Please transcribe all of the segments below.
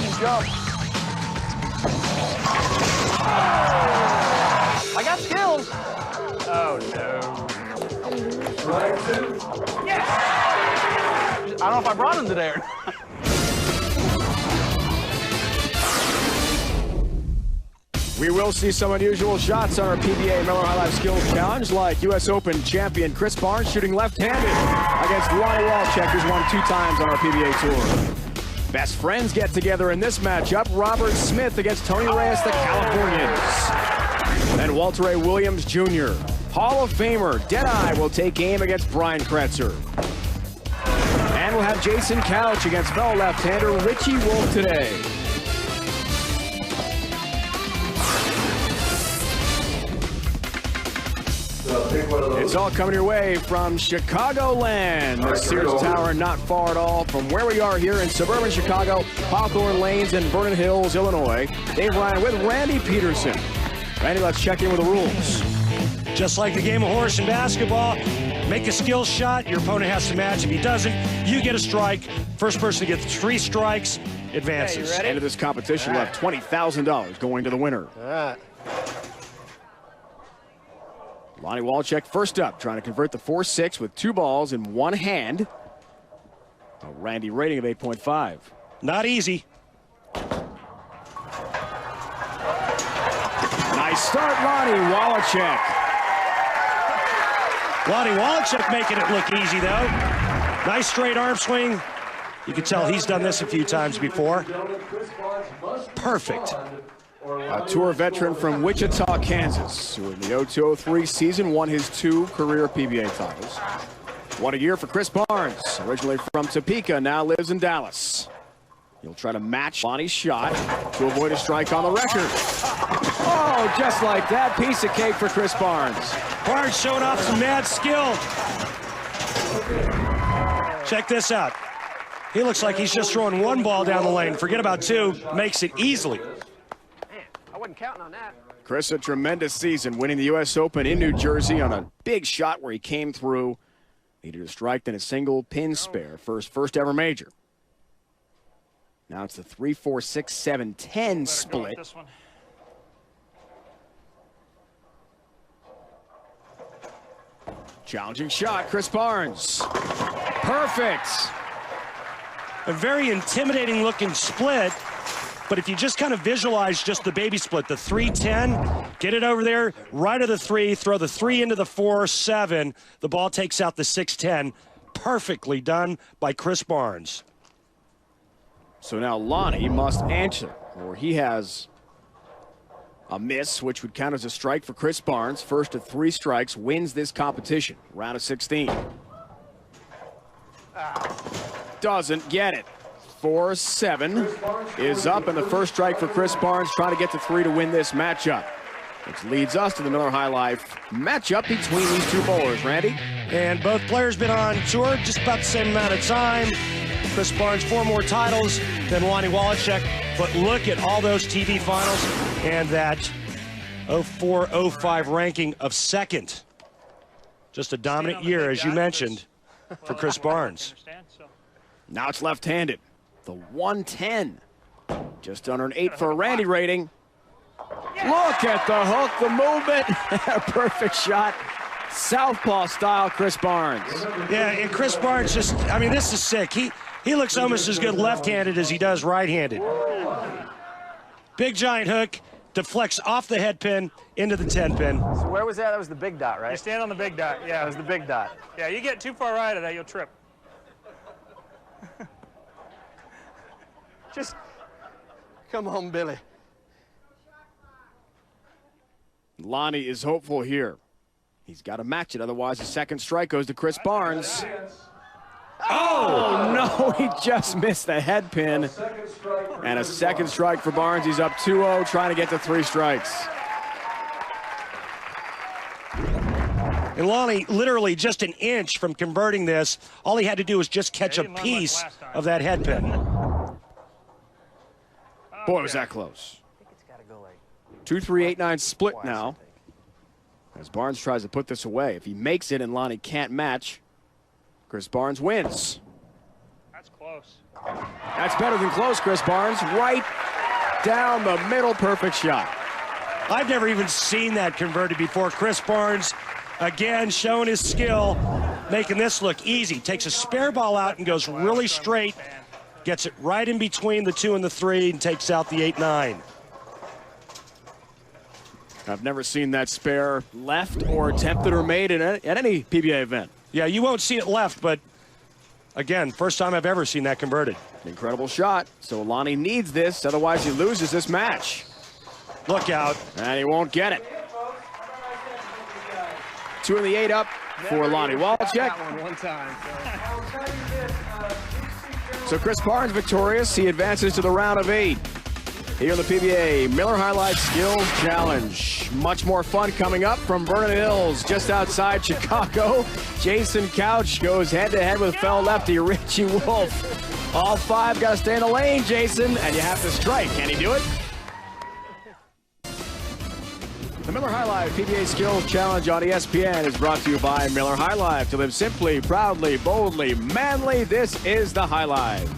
can jump. I got skills. Oh, no. Yes! I don't know if I brought him today or not. We will see some unusual shots on our PBA Miller High Life Skills Challenge, like U.S. Open champion Chris Barnes shooting left-handed against Lonnie Walchek, who's won 2 times on our PBA Tour. Best friends get together in this matchup. Robert Smith against Tony Reyes, the Californians. And Walter A. Williams Jr. Hall of Famer Deadeye will take aim against Brian Cretzer. And we'll have Jason Couch against fellow left-hander Richie Wolf today. It's all coming your way from Chicagoland. The Sears Tower not far at all from where we are here in suburban Chicago, Hawthorn Lanes in Vernon Hills, Illinois. Dave Ryan with Randy Peterson. Randy, let's check in with the rules. Just like the game of horse and basketball, make a skill shot, your opponent has to match. If he doesn't, you get a strike. First person to get 3 strikes advances. Okay, end of this competition left $20,000 going to the winner. All right. Lonnie Walchek first up, trying to convert the 4-6 with 2 balls in 1 hand. A Randy rating of 8.5. Not easy. Nice start, Lonnie Walchek. Lonnie Walchek making it look easy, though. Nice straight arm swing. You can tell he's done this a few times before. Perfect. A tour veteran from Wichita, Kansas, who in the 02-03 season won his 2 career PBA titles. What a year for Chris Barnes, originally from Topeka, now lives in Dallas. He'll try to match Lonnie's shot to avoid a strike on the record. Oh, just like that, piece of cake for Chris Barnes. Barnes showing off some mad skill. Check this out. He looks like he's just throwing 1 ball down the lane. Forget about 2, makes it easily. Wasn't counting on that. Chris, a tremendous season, winning the U.S. Open in New Jersey on a big shot where he came through. Needed a strike, then a single pin spare. First ever major. Now it's the 3-4-6-7-10 split. Challenging shot, Chris Barnes. Perfect. A very intimidating looking split. But if you just kind of visualize just the baby split, the 3-10, get it over there, right of the 3, throw the 3 into the 4-7, the ball takes out the 6-10. Perfectly done by Chris Barnes. So now Lonnie must answer, or he has a miss, which would count as a strike for Chris Barnes. First of 3 strikes, wins this competition, round of 16. Doesn't get it. 4-7 is up, and the first strike for Chris Barnes, trying to get to 3 to win this matchup. Which leads us to the Miller High Life matchup between these 2 bowlers, Randy. And both players been on tour just about the same amount of time. Chris Barnes 4 more titles than Lonnie Walchek, but look at all those TV finals and that 04-05 ranking of 2nd. Just a dominant year, as you mentioned, for Chris Barnes. Now it's left-handed. The 110. Just under an 8 for a Randy rating. Look at the hook, the movement. A perfect shot. Southpaw style, Chris Barnes. Yeah, and Chris Barnes just, I mean, this is sick. He looks almost as good left-handed as he does right-handed. Big giant hook, deflects off the head pin into the 10 pin. So where was that? That was the big dot, right? You stand on the big dot, yeah. That was the big dot. Yeah, you get too far right of that, you'll trip. Just come on, Billy. Lonnie is hopeful here. He's got to match it, otherwise the second strike goes to Chris Barnes. Oh, no, he just missed the head pin. And a second strike for Barnes. He's up 2-0, trying to get to 3 strikes. And Lonnie, literally just an inch from converting this. All he had to do was just catch a piece of that head pin. Boy, was that close. 2-3-8-9 split now. As Barnes tries to put this away. If he makes it and Lonnie can't match, Chris Barnes wins. That's close. Close. That's better than close, Chris Barnes. Right down the middle, perfect shot. I've never even seen that converted before. Chris Barnes, again, showing his skill, making this look easy. Takes a spare ball out and goes really straight. Gets it right in between the 2 and the 3 and takes out the 8-9. I've never seen that spare left or attempted or made at any PBA event. Yeah, you won't see it left, but again, first time I've ever seen that converted. Incredible shot. So Lonnie needs this, otherwise he loses this match. Look out. And he won't get it. 2 in the 8 up for Lonnie Walczak. One time. So Chris Barnes victorious. He advances to the round of 8. Here in the PBA Miller High Life Skills Challenge. Much more fun coming up from Vernon Hills, just outside Chicago. Jason Couch goes head-to-head with fellow lefty Richie Wolf. All 5 got to stay in the lane, Jason, and you have to strike. Can he do it? The Miller High Life PBA Skills Challenge on ESPN is brought to you by Miller High Life. To live simply, proudly, boldly, manly, this is the High Life.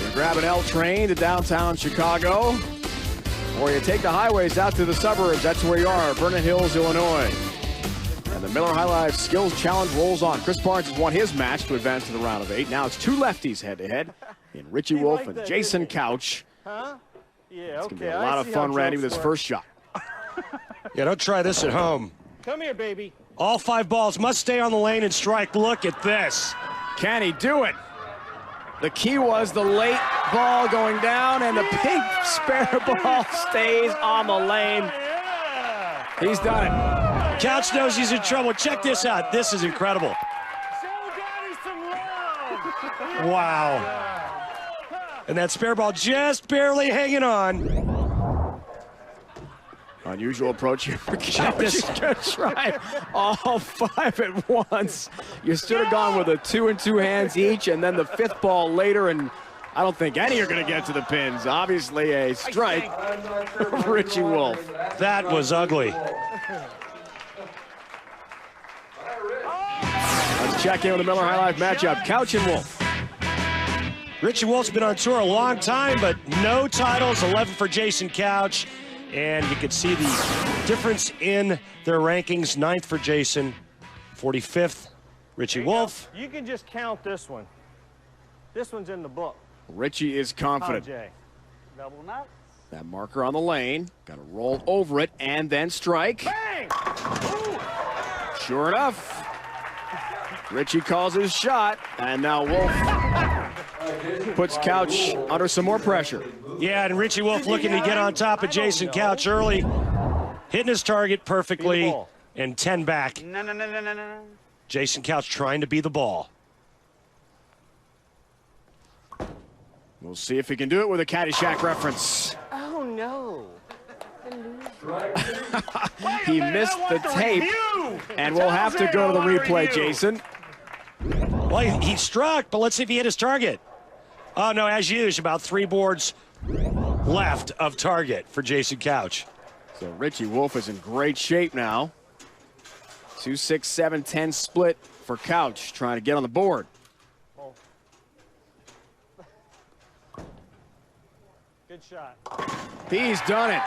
You grab an L train to downtown Chicago, or you take the highways out to the suburbs. That's where you are, Vernon Hills, Illinois. And the Miller High Life Skills Challenge rolls on. Chris Barnes has won his match to advance to the round of 8. Now it's 2 lefties head-to-head in Richie Wolf and Jason Couch. Huh? Yeah, it's going to be a lot of fun, Randy, with his first shot. Yeah, don't try this at home. Come here, baby. All 5 balls must stay on the lane and strike. Look at this. Can he do it? The key was the late ball going down, and the pink spare ball stays on the lane. He's done it. Couch knows he's in trouble. Check this out. This is incredible. Show Daddy some love. Wow. And that spare ball just barely hanging on. Unusual approach here for Check Couch. this. He's gonna try all 5 at once. You should have gone with a 2 in 2 hands each, and then the 5th ball later, and I don't think any are gonna get to the pins. Obviously a strike for Richie Wolf. That was ugly. Let's check in with the Miller High Life matchup. Couch and Wolf. Richie Wolf's been on tour a long time, but no titles. 11 for Jason Couch. And you can see the difference in their rankings. 9th for Jason, 45th, Richie Wolf. You can just count this one. This one's in the book. Richie is confident. Jay. Double nut. That marker on the lane. Got to roll over it and then strike. Bang! Ooh. Sure enough. Richie calls his shot, and now Wolf puts Couch under some more pressure. Yeah, and Richie Wolf looking to get on top of Jason Couch early. Hitting his target perfectly, and 10 back. No. Jason Couch trying to be the ball. We'll see if he can do it with a Caddyshack reference. Oh, no. He missed the tape, and we'll have to go to the replay, Jason. Well, he struck, but let's see if he hit his target. Oh, no, as usual, about 3 boards left of target for Jason Couch. So Richie Wolf is in great shape now. 2, 6, 7, 10 split for Couch, trying to get on the board. Good shot. He's done it.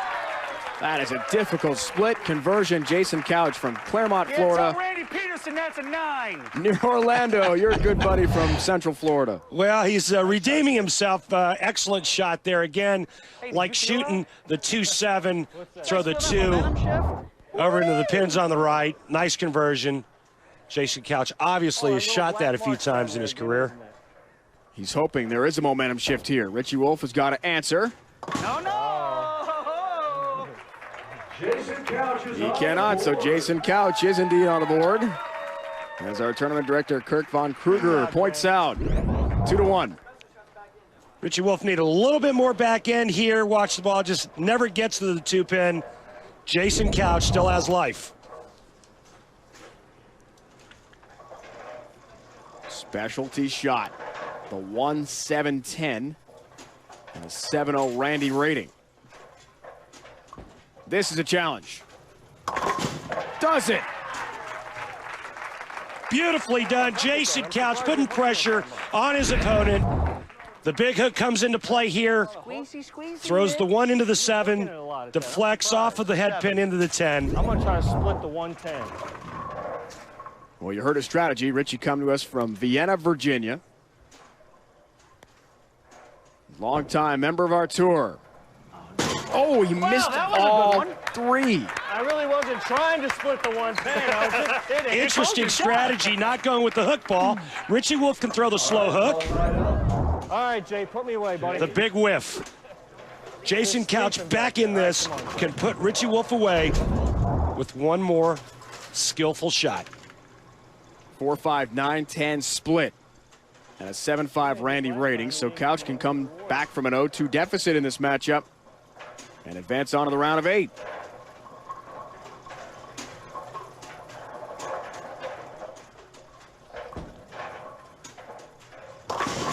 That is a difficult split conversion. Jason Couch from Claremont, Florida. It's Randy Peterson, that's a 9. Near Orlando, you're a good buddy from Central Florida. Well, he's redeeming himself. Excellent shot there again. Like shooting the 2-7, throw the 2 over into the pins on the right. Nice conversion. Jason Couch obviously has shot that a few times in his career. He's hoping there is a momentum shift here. Richie Wolf has got to answer. No. He cannot, so Jason Couch is indeed on the board. As our tournament director, Kirk Von Kruger, points out, 2-1. Richie Wolf need a little bit more back end here. Watch the ball, just never gets to the 2-pin. Jason Couch still has life. Specialty shot. The 1-7-10 and a 7-0 Randy rating. This is a challenge. Does it? Beautifully done. Jason Couch putting pressure on his opponent. The big hook comes into play here. Throws the 1 into the 7. Deflects off of the head pin into the 10. I'm going to try to split the 110. Well, you heard his strategy. Richie come to us from Vienna, Virginia. Longtime member of our tour. Oh, he missed all 3. I really wasn't trying to split the 110. I was just kidding. Interesting strategy, not going with the hook ball. Richie Wolf can throw the slow hook. All right, Jay, put me away, buddy. The big whiff. Jason Couch back in this, can put Richie Wolf away with one more skillful shot. 4-5, 9-10 split. And a 7-5 Randy rating, so Couch can come back from an 0-2 deficit in this matchup and advance on to the round of 8.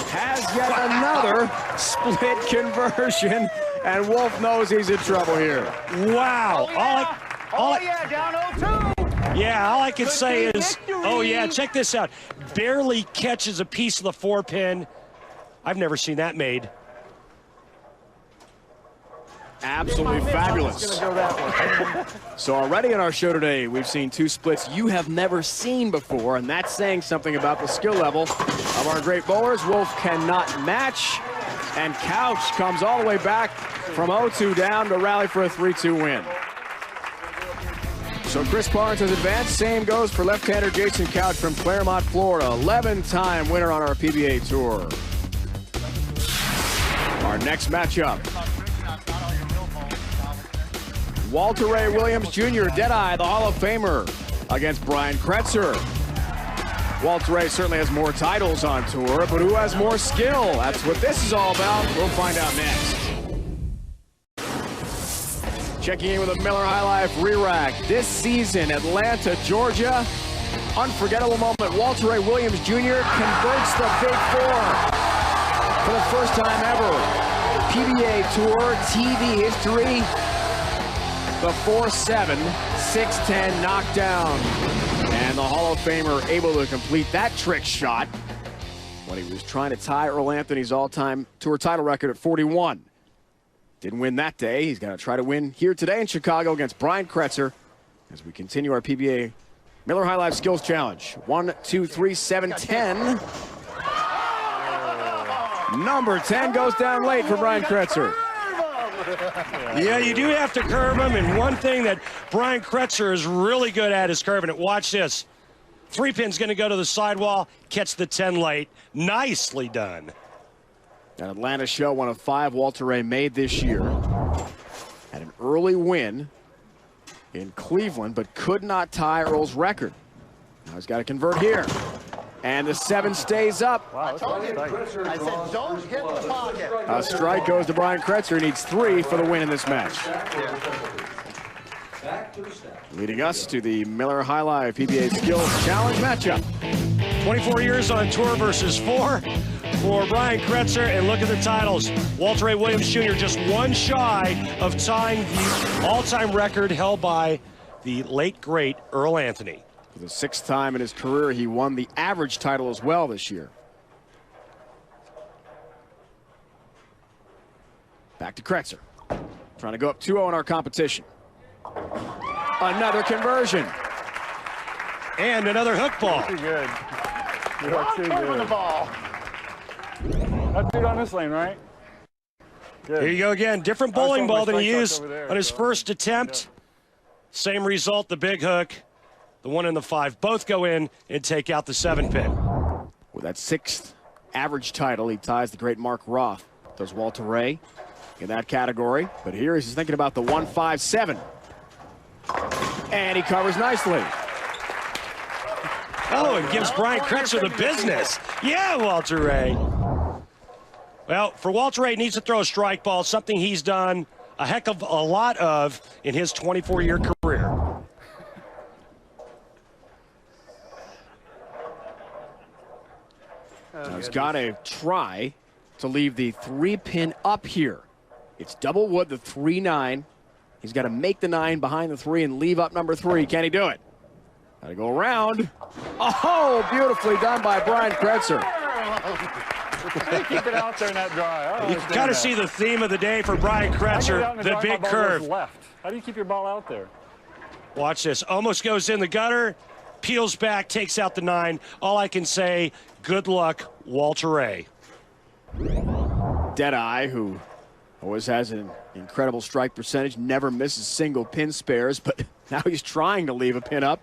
Has yet another split conversion, and Wolf knows he's in trouble here. Wow. Oh, yeah, down 0-2. Yeah, all I can say is, oh yeah, check this out. Barely catches a piece of the 4-pin. I've never seen that made. Absolutely fabulous. So already in our show today, we've seen 2 splits you have never seen before, and that's saying something about the skill level of our great bowlers. Wolf cannot match, and Couch comes all the way back from 0-2 down to rally for a 3-2 win. So Chris Barnes has advanced. Same goes for left-hander Jason Couch from Claremont, Florida. 11-time winner on our PBA tour. Our next matchup. Walter Ray Williams Jr., Deadeye, the Hall of Famer, against Brian Cretzer. Walter Ray certainly has more titles on tour, but who has more skill? That's what this is all about. We'll find out next. Checking in with a Miller High Life re-rack. This season, Atlanta, Georgia. Unforgettable moment. Walter Ray Williams Jr. converts the Big 4 for the first time ever. PBA Tour TV history. The 4-7, 6-10 knockdown. And the Hall of Famer able to complete that trick shot when he was trying to tie Earl Anthony's all-time tour title record at 41. Didn't win that day. He's going to try to win here today in Chicago against Brian Cretzer as we continue our PBA Miller High Life Skills Challenge. 1, 2, 3, 7, 10. Number 10 goes down late for Brian Cretzer. Yeah, you do have to curve him, and one thing that Brian Cretzer is really good at is curving it. Watch this. 3-pin's going to go to the sidewall, catch the 10 late. Nicely done. An Atlanta show, one of 5 Walter Ray made this year. Had an early win in Cleveland, but could not tie Earl's record. Now he's got to convert here. And the 7 stays up. Wow, I said don't hit the pocket. A strike goes to Brian Cretzer. He needs 3 for the win in this match. Leading us to the Miller High Life PBA Skills Challenge matchup. 24 years on tour versus 4 for Brian Cretzer, and look at the titles. Walter Ray Williams Jr. just 1 shy of tying the all-time record held by the late, great Earl Anthony. For the 6th time in his career, he won the average title as well this year. Back to Cretzer. Trying to go up 2-0 in our competition. Another conversion. And another hook ball. Too good. You are too good. The ball. That's dude on this lane, right? Good. Here you go again. Different bowling ball than he used on his first attempt. Same result, the big hook. The 1 and the 5 both go in and take out the 7-pin. With that 6th average title, he ties the great Mark Roth. Does Walter Ray in that category. But here he's thinking about the 1-5-7. And he covers nicely. Oh, and gives Brian Cretzer the business. Yeah, Walter Ray. Well, for Walter Ray, he needs to throw a strike ball, something he's done a heck of a lot of in his 24-year career. Now he's got to try to leave the 3-pin up here. It's double wood, the 3-9. He's got to make the 9 behind the 3 and leave up number 3. Can he do it? Got to go around. Oh, beautifully done by Brian Cretzer. Keep it out there in that dry. You can kind of see the theme of the day for Brian Cretzer, the big curve. Left. How do you keep your ball out there? Watch this. Almost goes in the gutter, peels back, takes out the 9. All I can say, good luck, Walter Ray. Deadeye, who always has an incredible strike percentage, never misses single pin spares, but now he's trying to leave a pin up.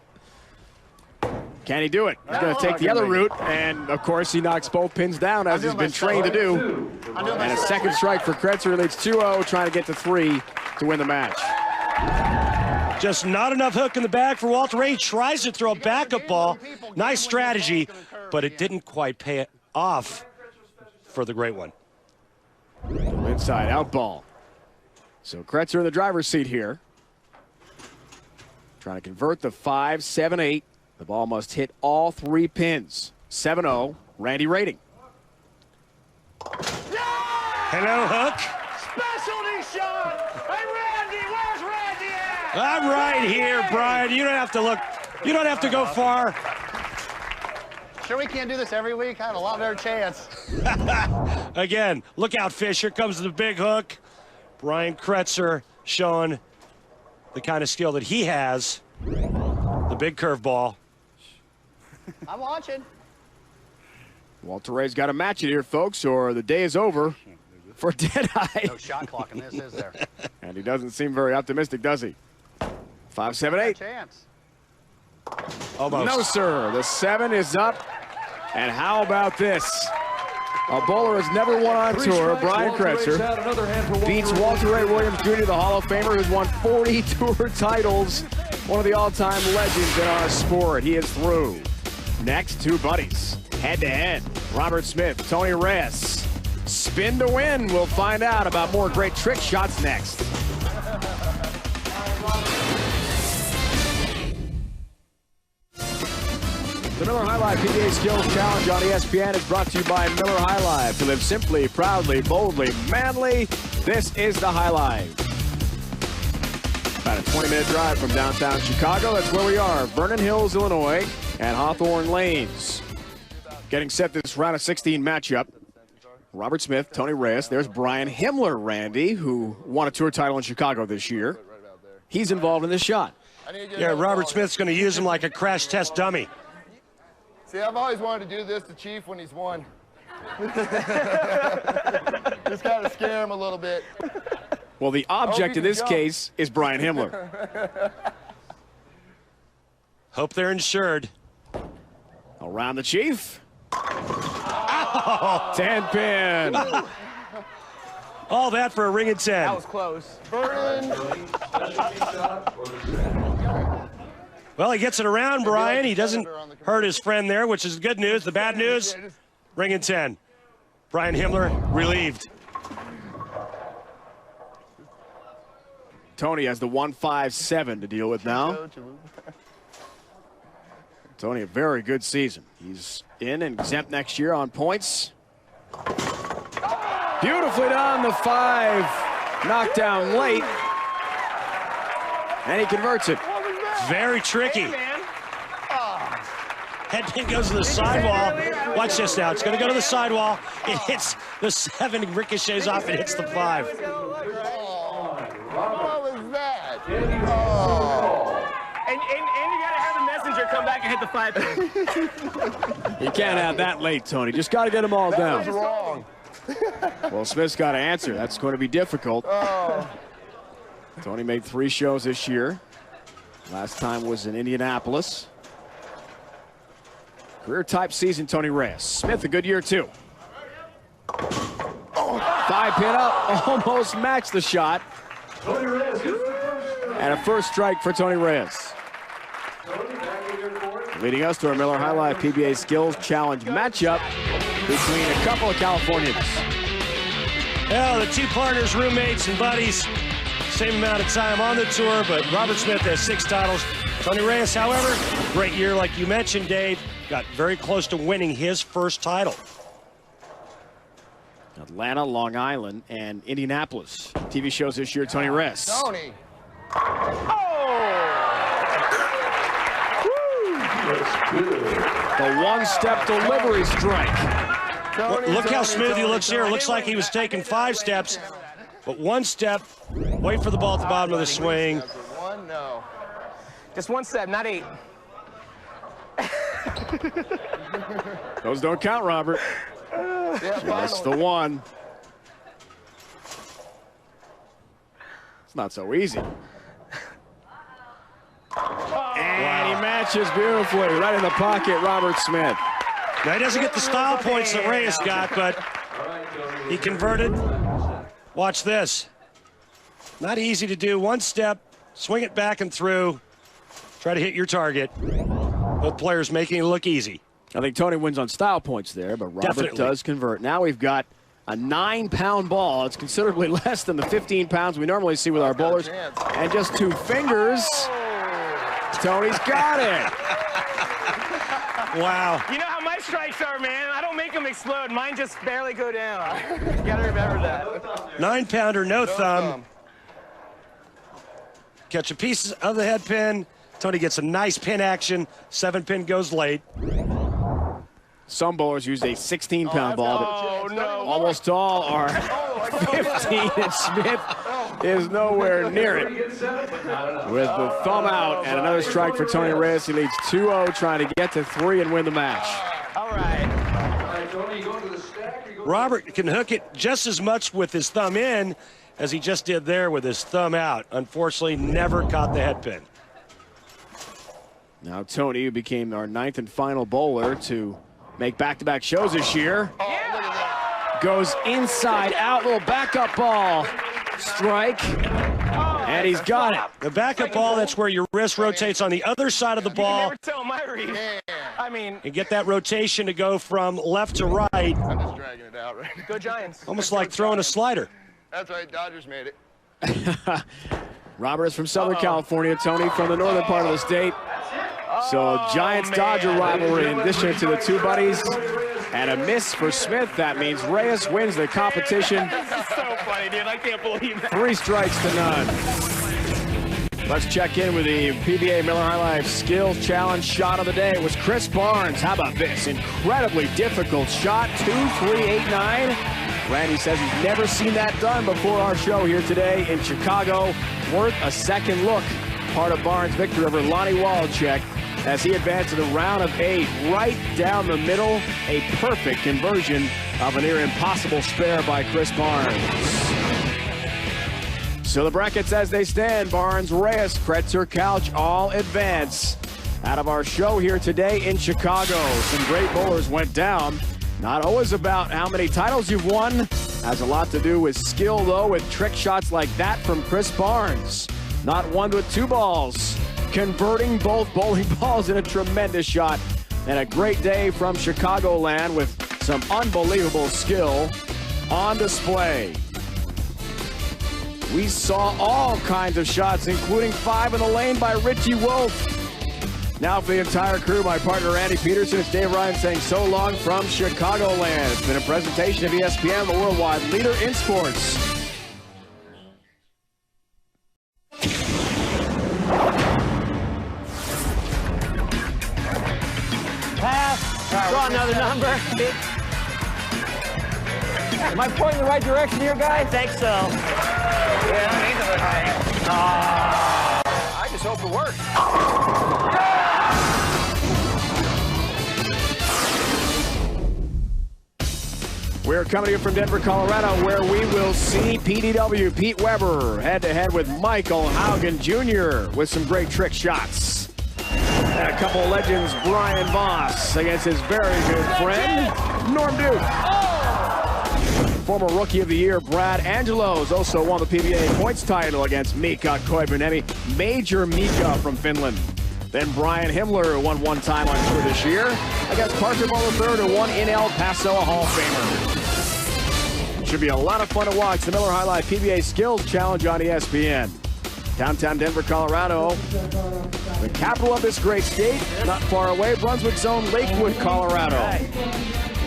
Can he do it? He's going to take the other route, and of course he knocks both pins down as he's been trained to do. And a second strike for Cretzer leads 2-0, trying to get to 3 to win the match. Just not enough hook in the bag for Walter Ray. He tries to throw a backup ball. Nice strategy, but it didn't quite pay off for the great one. Inside out ball. So Cretzer in the driver's seat here. Trying to convert the 5-7-8. The ball must hit all 3 pins. 7-0, Randy rating. Hello, Hook. Specialty shot! Hey, Randy, where's Randy at? I'm right here, Brian. You don't have to look. You don't have to go far. Sure we can't do this every week? I have a lot better chance. Again, look out, fish. Here comes the big hook. Brian Cretzer showing the kind of skill that he has. The big curveball. I'm watching. Walter Ray's got to match it here, folks, or the day is over for Deadeye. No shot clock in this, is there? And he doesn't seem very optimistic, does he? 5-7-8. Chance. Almost. No, sir. The 7 is up. And how about this? A bowler has never won on tour. Brian Cretzer beats Walter Ray Williams Jr., the Hall of Famer, who's won 40 tour titles. One of the all-time legends in our sport. He is through. Next, 2 buddies. Head-to-head. Robert Smith, Tony Reyes. Spin to win. We'll find out about more great trick shots next. The Miller High Life PBA Skills Challenge on ESPN is brought to you by Miller High Life. To live simply, proudly, boldly, manly, this is the High Life. About a 20-minute drive from downtown Chicago. That's where we are, Vernon Hills, Illinois, and Hawthorn Lanes. Getting set this round of 16 matchup. Robert Smith, Tony Reyes. There's Brian Himmler, Randy, who won a tour title in Chicago this year. He's involved in this shot. Yeah, Robert Smith's going to use him like a crash test dummy. See, I've always wanted to do this to Chief when he's won. Just kind of scare him a little bit. Well, the object in this case is Brian Himmler. Hope they're insured. Around the Chief. Oh, 10 pin. All that for a ring and 10. That was close. Vernon. Well, he gets it around, Brian. He doesn't hurt his friend there, which is good news. The bad news, ring and 10. Brian Himmler relieved. Tony has the 1-5-7 to deal with now. Tony, a very good season. He's in and exempt next year on points. Beautifully done, the 5 knocked down late. And he converts it. Very tricky. Headpin goes to the sidewall. Watch this now. It's going to go to the sidewall. It hits the 7, ricochets off, and hits the 5. What was that? Oh. And you got to have the messenger come back and hit the 5 pin. You can't have that late, Tony. Just got to get them all That down. was wrong. Well, Smith's got to answer. That's going to be difficult. Oh. Tony made 3 shows this year. Last time was in Indianapolis. Career-type season, Tony Reyes. Smith, a good year, too. 5 pin up, almost matched the shot. And a first strike for Tony Reyes. Leading us to our Miller High Life PBA Skills Challenge matchup between a couple of Californians. Well, the 2 partners, roommates, and buddies. Same amount of time on the tour, but Robert Smith has 6 titles. Tony Reyes, however, great year like you mentioned, Dave. Got very close to winning his first title. Atlanta, Long Island, and Indianapolis. TV shows this year, Tony Reyes. Tony. The one-step delivery strike. Look how smooth he looks here. It looks like he was taking 5 steps, but 1 step, wait for the ball at the bottom of the swing. One, no. Just 1 step, not 8. Those don't count, Robert. Just the one. It's not so easy. And he matches beautifully. Right in the pocket, Robert Smith. Now, he doesn't get the style points that Reyes got, but he converted. Watch this. Not easy to do. 1 step, swing it back and through. Try to hit your target. Both players making it look easy. I think Tony wins on style points there, but Robert does convert. Now we've got a 9-pound ball. It's considerably less than the 15 pounds we normally see with our bowlers. And just 2 fingers. Tony's got it. Wow. You know how my strikes are, man. I don't make them explode. Mine just barely go down. You gotta remember that. 9-pounder, no thumb. Catch a piece of the head pin. Tony gets a nice pin action. 7-pin goes late. Some bowlers use a 16-pound ball, but no. almost all are 15, and Smith is nowhere near it. With the thumb out and another strike for Tony Reyes, he leads 2-0, trying to get to 3 and win the match. All right. Robert can hook it just as much with his thumb in as he just did there with his thumb out. Unfortunately, never caught the head pin. Now Tony, who became our 9th and final bowler to make back-to-back shows this year, goes inside out, little backup ball strike, and he's got it. The backup ball, that's where your wrist rotates on the other side of the ball. Never tell my read. I mean, And get that rotation to go from left to right. I'm just dragging it out right now. go Giants. Almost like throwing a slider. That's right, Dodgers made it. Robert is from Southern California, Tony from the northern part of the state. So Giants-Dodger rivalry in addition to the 2 buddies. And a miss for Smith. That means Reyes wins the competition. This is so funny, dude. I can't believe that. 3 strikes to none. Let's check in with the PBA Miller High Life Skills Challenge shot of the day. It was Chris Barnes. How about this? Incredibly difficult shot. 2-3-8-9. Randy says he's never seen that done before our show here today in Chicago. Worth a second look. Part of Barnes' victory over Lonnie Walczek as he advanced to the round of 8. Right down the middle, a perfect conversion of a near impossible spare by Chris Barnes. So the brackets as they stand: Barnes, Reyes, Cretzer, Couch, all advance. Out of our show here today in Chicago, some great bowlers went down. Not always about how many titles you've won. Has a lot to do with skill, though, with trick shots like that from Chris Barnes. Not 1 with 2 balls. Converting both bowling balls in a tremendous shot. And a great day from Chicagoland with some unbelievable skill on display. We saw all kinds of shots, including 5 in the lane by Richie Wolf. Now for the entire crew, my partner Andy Peterson, it's Dave Ryan saying so long from Chicagoland. It's been a presentation of ESPN, the worldwide leader in sports. Pass. Draw another number. Am I pointing in the right direction here, guys? I think so. Yeah, I just hope it works. We're coming to you from Denver, Colorado, where we will see PDW, Pete Weber, head-to-head with Michael Hogan Jr. with some great trick shots. And a couple of legends, Brian Voss against his very good friend, Norm Duke. Former Rookie of the Year, Brad Angelo, has also won the PBA points title against Mika Koivuniemi, Major Mika from Finland. Then Brian Himmler, who won 1 time on tour this year, against Parker Bowler III, who won in El Paso, a Hall of Famer. Should be a lot of fun to watch the Miller High Life PBA Skills Challenge on ESPN. Downtown Denver, Colorado, the capital of this great state, not far away, Brunswick zone, Lakewood, Colorado.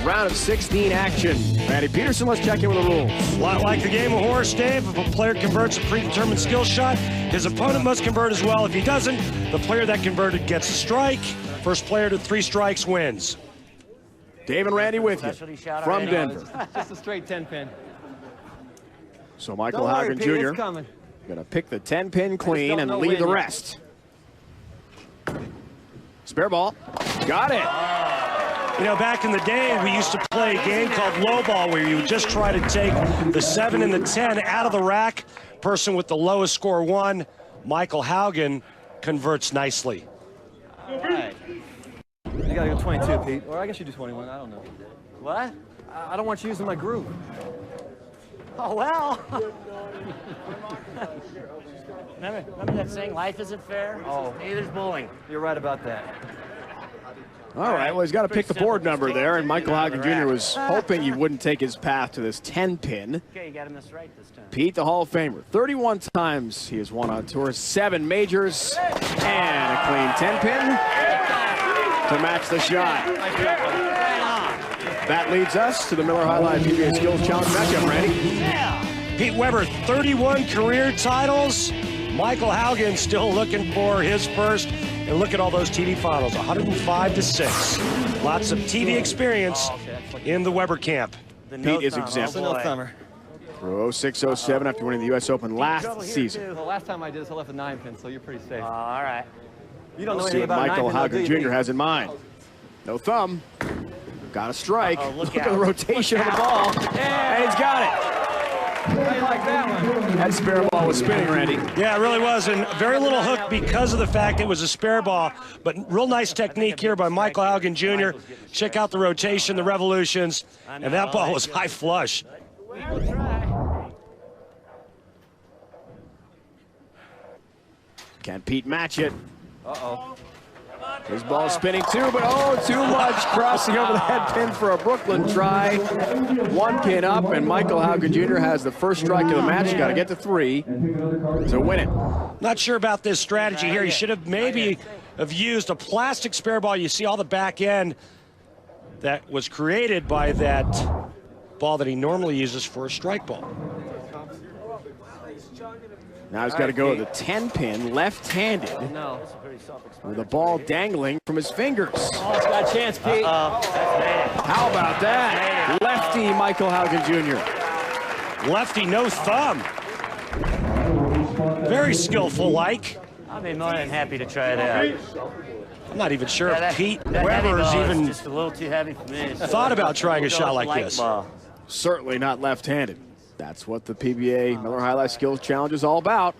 Round of 16 action. Randy Peterson, let's check in with the rules. A lot like the game of horse, Dave. If a player converts a predetermined skill shot, his opponent must convert as well. If he doesn't, the player that converted gets a strike. First player to 3 strikes wins. Dave and Randy with you from Denver. Just a straight 10-pin. So Michael Hogan Jr. going to pick the 10-pin clean and leave the rest. Spare ball. Got it. You know, back in the day, we used to play a game called low ball where you would just try to take the 7 and the 10 out of the rack. Person with the lowest score won. Michael Hogan converts nicely. All right. You gotta go 22, Pete. Or I guess you do 21. I don't know. What? I don't want you using my groove. Oh, well. remember that saying, life isn't fair? Oh. Neither's bowling. You're right about that. All right, well, he's got to pick the board number there, and Michael Hogan Jr. was hoping he wouldn't take his path to this 10-pin. Okay, you got him this right this time. Pete, the Hall of Famer, 31 times he has won on tour, 7 majors, and a clean 10-pin to match the shot. That leads us to the Miller High Life PBA Skills Challenge matchup, Randy. Yeah. Pete Weber, 31 career titles. Michael Hogan still looking for his first. And look at all those TV finals, 105-6. Lots of TV experience in the Weber camp. Pete is exempt. No thumber. Through 06-07 after winning the U.S. Open last season. Well, last time I did this, I left a 9-pin, so you're pretty safe. All right. You don't know Let's see anything what about Michael 9-pin, Hogan do you, Jr. has in mind. No thumb. Got a strike. Look at the rotation of the ball. And he's got it. How you like that one? That spare ball was spinning, Randy. Yeah, it really was, and very little hook because of the fact it was a spare ball. But real nice technique here by Michael Hogan Jr. Check out the rotation, the revolutions, and that ball was high flush. Can Pete match it? Uh-oh. His ball spinning too, but oh, too much. Crossing over the head pin for a Brooklyn try. 1 pin up, and Michael Hogan Jr. has the first strike of the match. You got to get to 3 to win it. Not sure about this strategy here. He should have maybe used a plastic spare ball. You see all the back end that was created by that ball that he normally uses for a strike ball. Now he's got to go with a 10-pin, left-handed, with the ball dangling from his fingers. Oh, it's got a chance, Pete. How about that? Lefty Michael Hogan Jr. Lefty, no thumb. Very skillful like. I'd be more than happy to try that. I'm not even sure if Pete Weber's even just a little too heavy for me. thought about trying a shot like this. Certainly not left-handed. That's what the PBA Miller High Life Skills Challenge is all about.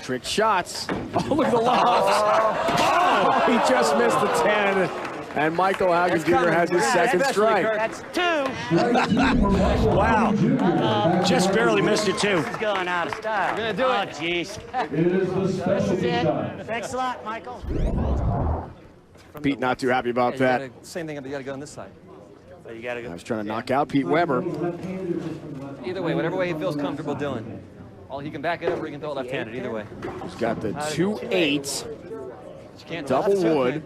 Trick shots. Oh, look at the loft. Oh, he just missed the 10. And Michael Hogan Jr. has his second strike. That's 2. Wow. Just barely missed it, too. He's going out of style. We're gonna do it. Oh, jeez. This is it. Thanks a lot, Michael. Pete not too happy about that. Same thing, but you got to go on this side. So you gotta go. I was trying to knock out Pete Weber. Either way, whatever way he feels comfortable doing. He can back it up or he can throw it left-handed, either way. He's got the 2-8. Double wood.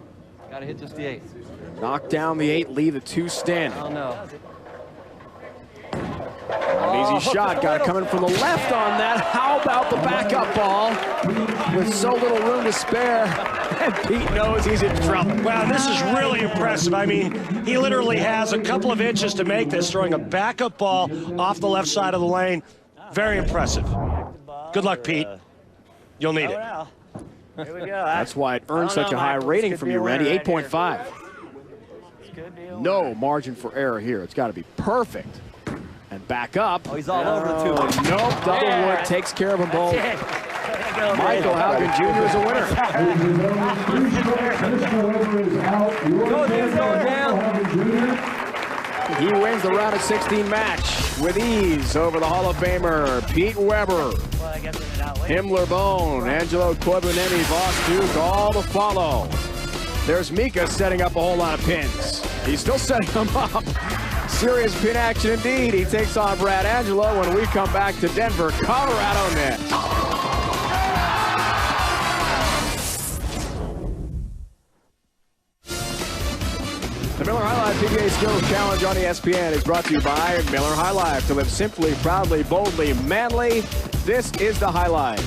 Got to hit just the 8. Knock down the 8, leave the 2 standing. Oh, no. An easy shot, got it coming from the left on that. How about the backup ball? With so little room to spare, and Pete knows he's in trouble. Wow, this is really impressive. I mean, he literally has a couple of inches to make this, throwing a backup ball off the left side of the lane. Very impressive. Good luck, Pete. You'll need it. Here we go. That's why it earned such a high rating from you, Randy, 8.5. No margin for error here. It's got to be perfect. And back up. Oh, he's all over the 2. Nope, double wood takes care of them both. Michael Hogan Jr. is a winner. He wins the round of 16 match with ease over the Hall of Famer Pete Weber. Himmler, Bone, Angelo, Koivuniemi, Voss, Duke, all to follow. There's Mika setting up a whole lot of pins. He's still setting them up. Serious pin action indeed. He takes on Brad Angelo when we come back to Denver, Colorado next. The Miller High Life PBA Skills Challenge on ESPN is brought to you by Miller High Life. To live simply, proudly, boldly, manly, this is the High Life.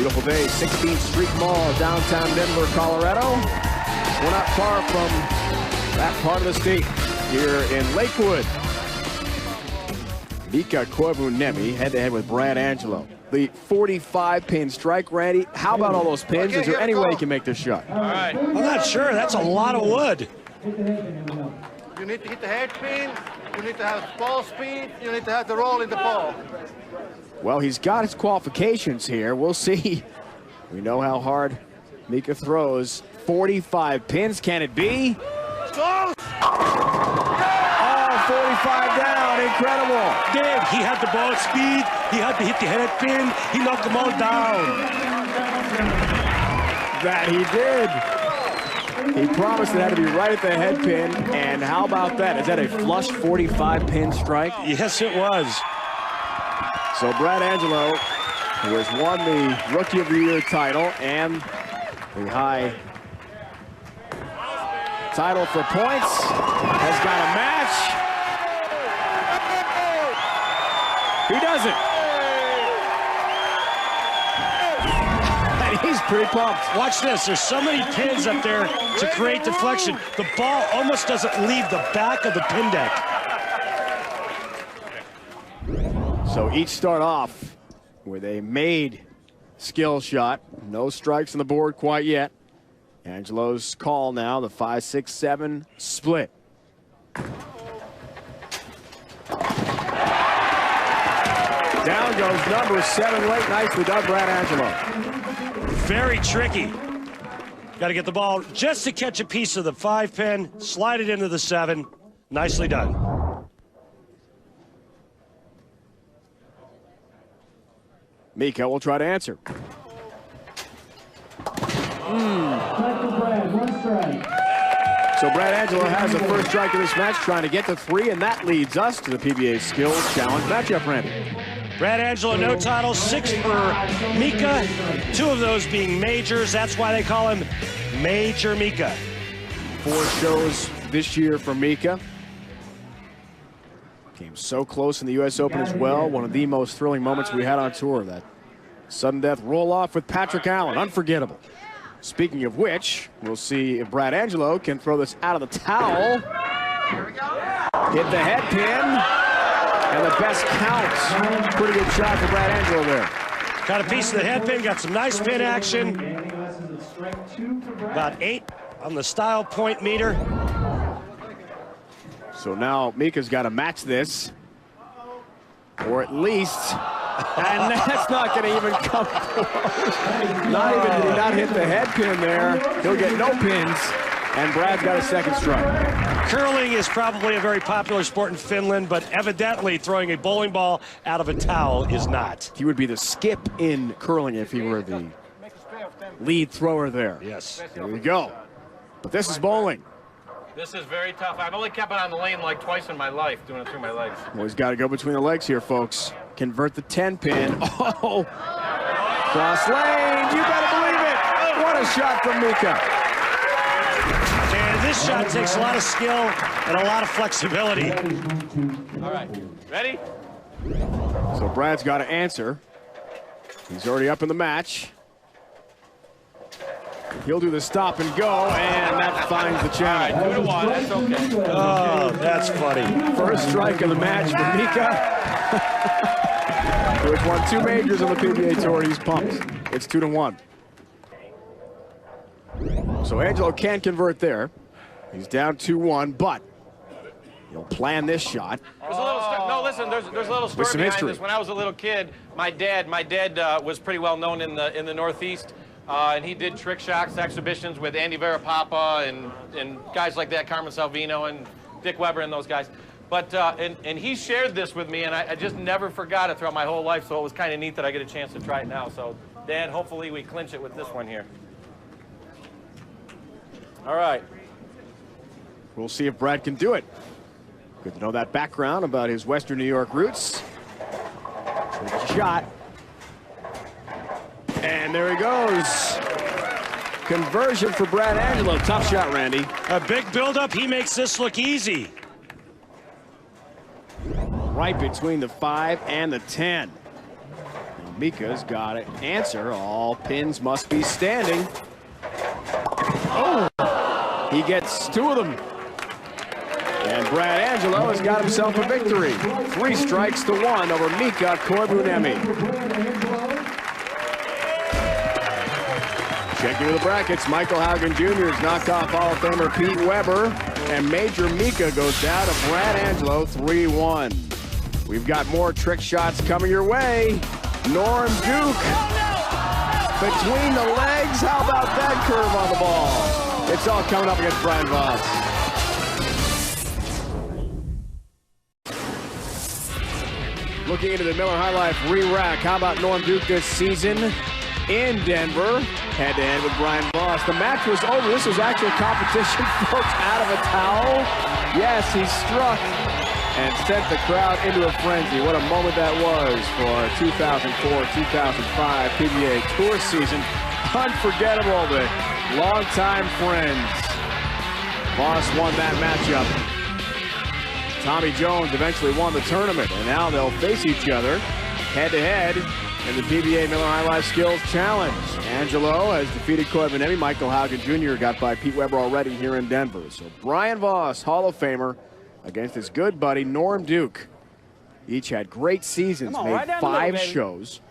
Beautiful day, 16th Street Mall, downtown Denver, Colorado. We're not far from that part of the state here in Lakewood. Mika Koivuniemi head-to-head with Brad Angelo. The 45-pin strike, Randy. How about all those pins? Is there any way you can make this shot? All right. I'm not sure. That's a lot of wood. You need to hit the head pin. You need to have ball speed. You need to have the roll in the ball. Well, he's got his qualifications here. We'll see. We know how hard Mika throws. 45 pins. Can it be? Close! Oh, 45 down. Incredible. Dave, he had the ball speed. He had to hit the head pin. He knocked them all down. That he did. He promised it had to be right at the head pin. And how about that? Is that a flush 45-pin strike? Yes, it was. So Brad Angelo, who has won the Rookie of the Year title and the high title for points, has got a match. He doesn't. And he's pretty pumped. Watch this. There's so many pins up there to create deflection. The ball almost doesn't leave the back of the pin deck. So each start off with a made skill shot. No strikes on the board quite yet. Angelo's call now, the 5-6-7 split. Down goes number 7 late. Nicely done, Brad Angelo. Very tricky. Got to get the ball just to catch a piece of the 5-pin, slide it into the 7. Nicely done. Mika will try to answer. So Brad Angelo has the first strike of this match, trying to get to 3, and that leads us to the PBA Skills Challenge matchup, Randy. Brad Angelo, no title, 6 for Mika, 2 of those being majors. That's why they call him Major Mika. 4 shows this year for Mika. Came so close in the U.S. Open as well. One of the most thrilling moments we had on tour. That sudden death roll-off with Patrick Allen. Unforgettable. Speaking of which, we'll see if Brad Angelo can throw this out of the towel. Hit the head pin. And the best count. Pretty good shot for Brad Angelo there. Got a piece of the head pin. Got some nice pin action. About 8 on the style point meter. So now Mika's got to match this, or at least, and that's not going to even come close. Not even did he not hit the head pin there. He'll get no pins, and Brad's got a second strike. Curling is probably a very popular sport in Finland, but evidently throwing a bowling ball out of a towel is not. He would be the skip in curling if he were the lead thrower there. Yes. There we go. But this is bowling. This is very tough. I've only kept it on the lane like twice in my life, doing it through my legs. Well, he's got to go between the legs here, folks. Convert the 10 pin. Oh! Cross lane. You got to believe it. What a shot from Mika. And this shot takes a lot of skill and a lot of flexibility. All right. Ready? So Brad's got to answer. He's already up in the match. He'll do the stop and go, and that finds the channel. All right, 2-1. That's okay. Oh, that's funny. First strike of the match for Mika. Who has won 2 majors on the PBA Tour. He's pumped. It's 2-1. So Angelo can convert there. He's down 2-1, but he'll plan this shot. There's a little no, listen. There's a little story behind this. When I was a little kid, my dad was pretty well known in the Northeast. And he did trick shots exhibitions with Andy Verapapa and guys like that, Carmen Salvino and Dick Weber and those guys. But and he shared this with me, and I just never forgot it throughout my whole life. So it was kind of neat that I get a chance to try it now. So, Dad, hopefully we clinch it with this one here. All right. We'll see if Brad can do it. Good to know that background about his Western New York roots. Tricky shot. And there he goes. Conversion for Brad Angelo. Tough shot, Randy. A big buildup. He makes this look easy. Right between the 5 and the 10. Mika's got it. Answer. All pins must be standing. Oh! He gets 2 of them. And Brad Angelo has got himself a victory. 3 strikes to 1 over Mika Koivuniemi. Checking with the brackets, Michael Hogan Jr. has knocked off Hall of Famer Pete Weber, and Major Mika goes down to Brad Angelo 3-1. We've got more trick shots coming your way. Norm Duke between the legs. How about that curve on the ball? It's all coming up against Brian Voss. Looking into the Miller High Life re-rack. How about Norm Duke this season in Denver? Head-to-head with Brian Voss. The match was over. This was actual competition, folks, out of a towel. Yes, he struck and sent the crowd into a frenzy. What a moment that was for our 2004-2005 PBA Tour season. Unforgettable, the longtime friends. Voss won that matchup. Tommy Jones eventually won the tournament, and now they'll face each other head-to-head in the PBA Miller High Life Skills Challenge. Angelo has defeated Koivuniemi. Michael Hogan Jr. got by Pete Weber already here in Denver. So Brian Voss, Hall of Famer, against his good buddy Norm Duke. Each had great seasons, made 5 shows.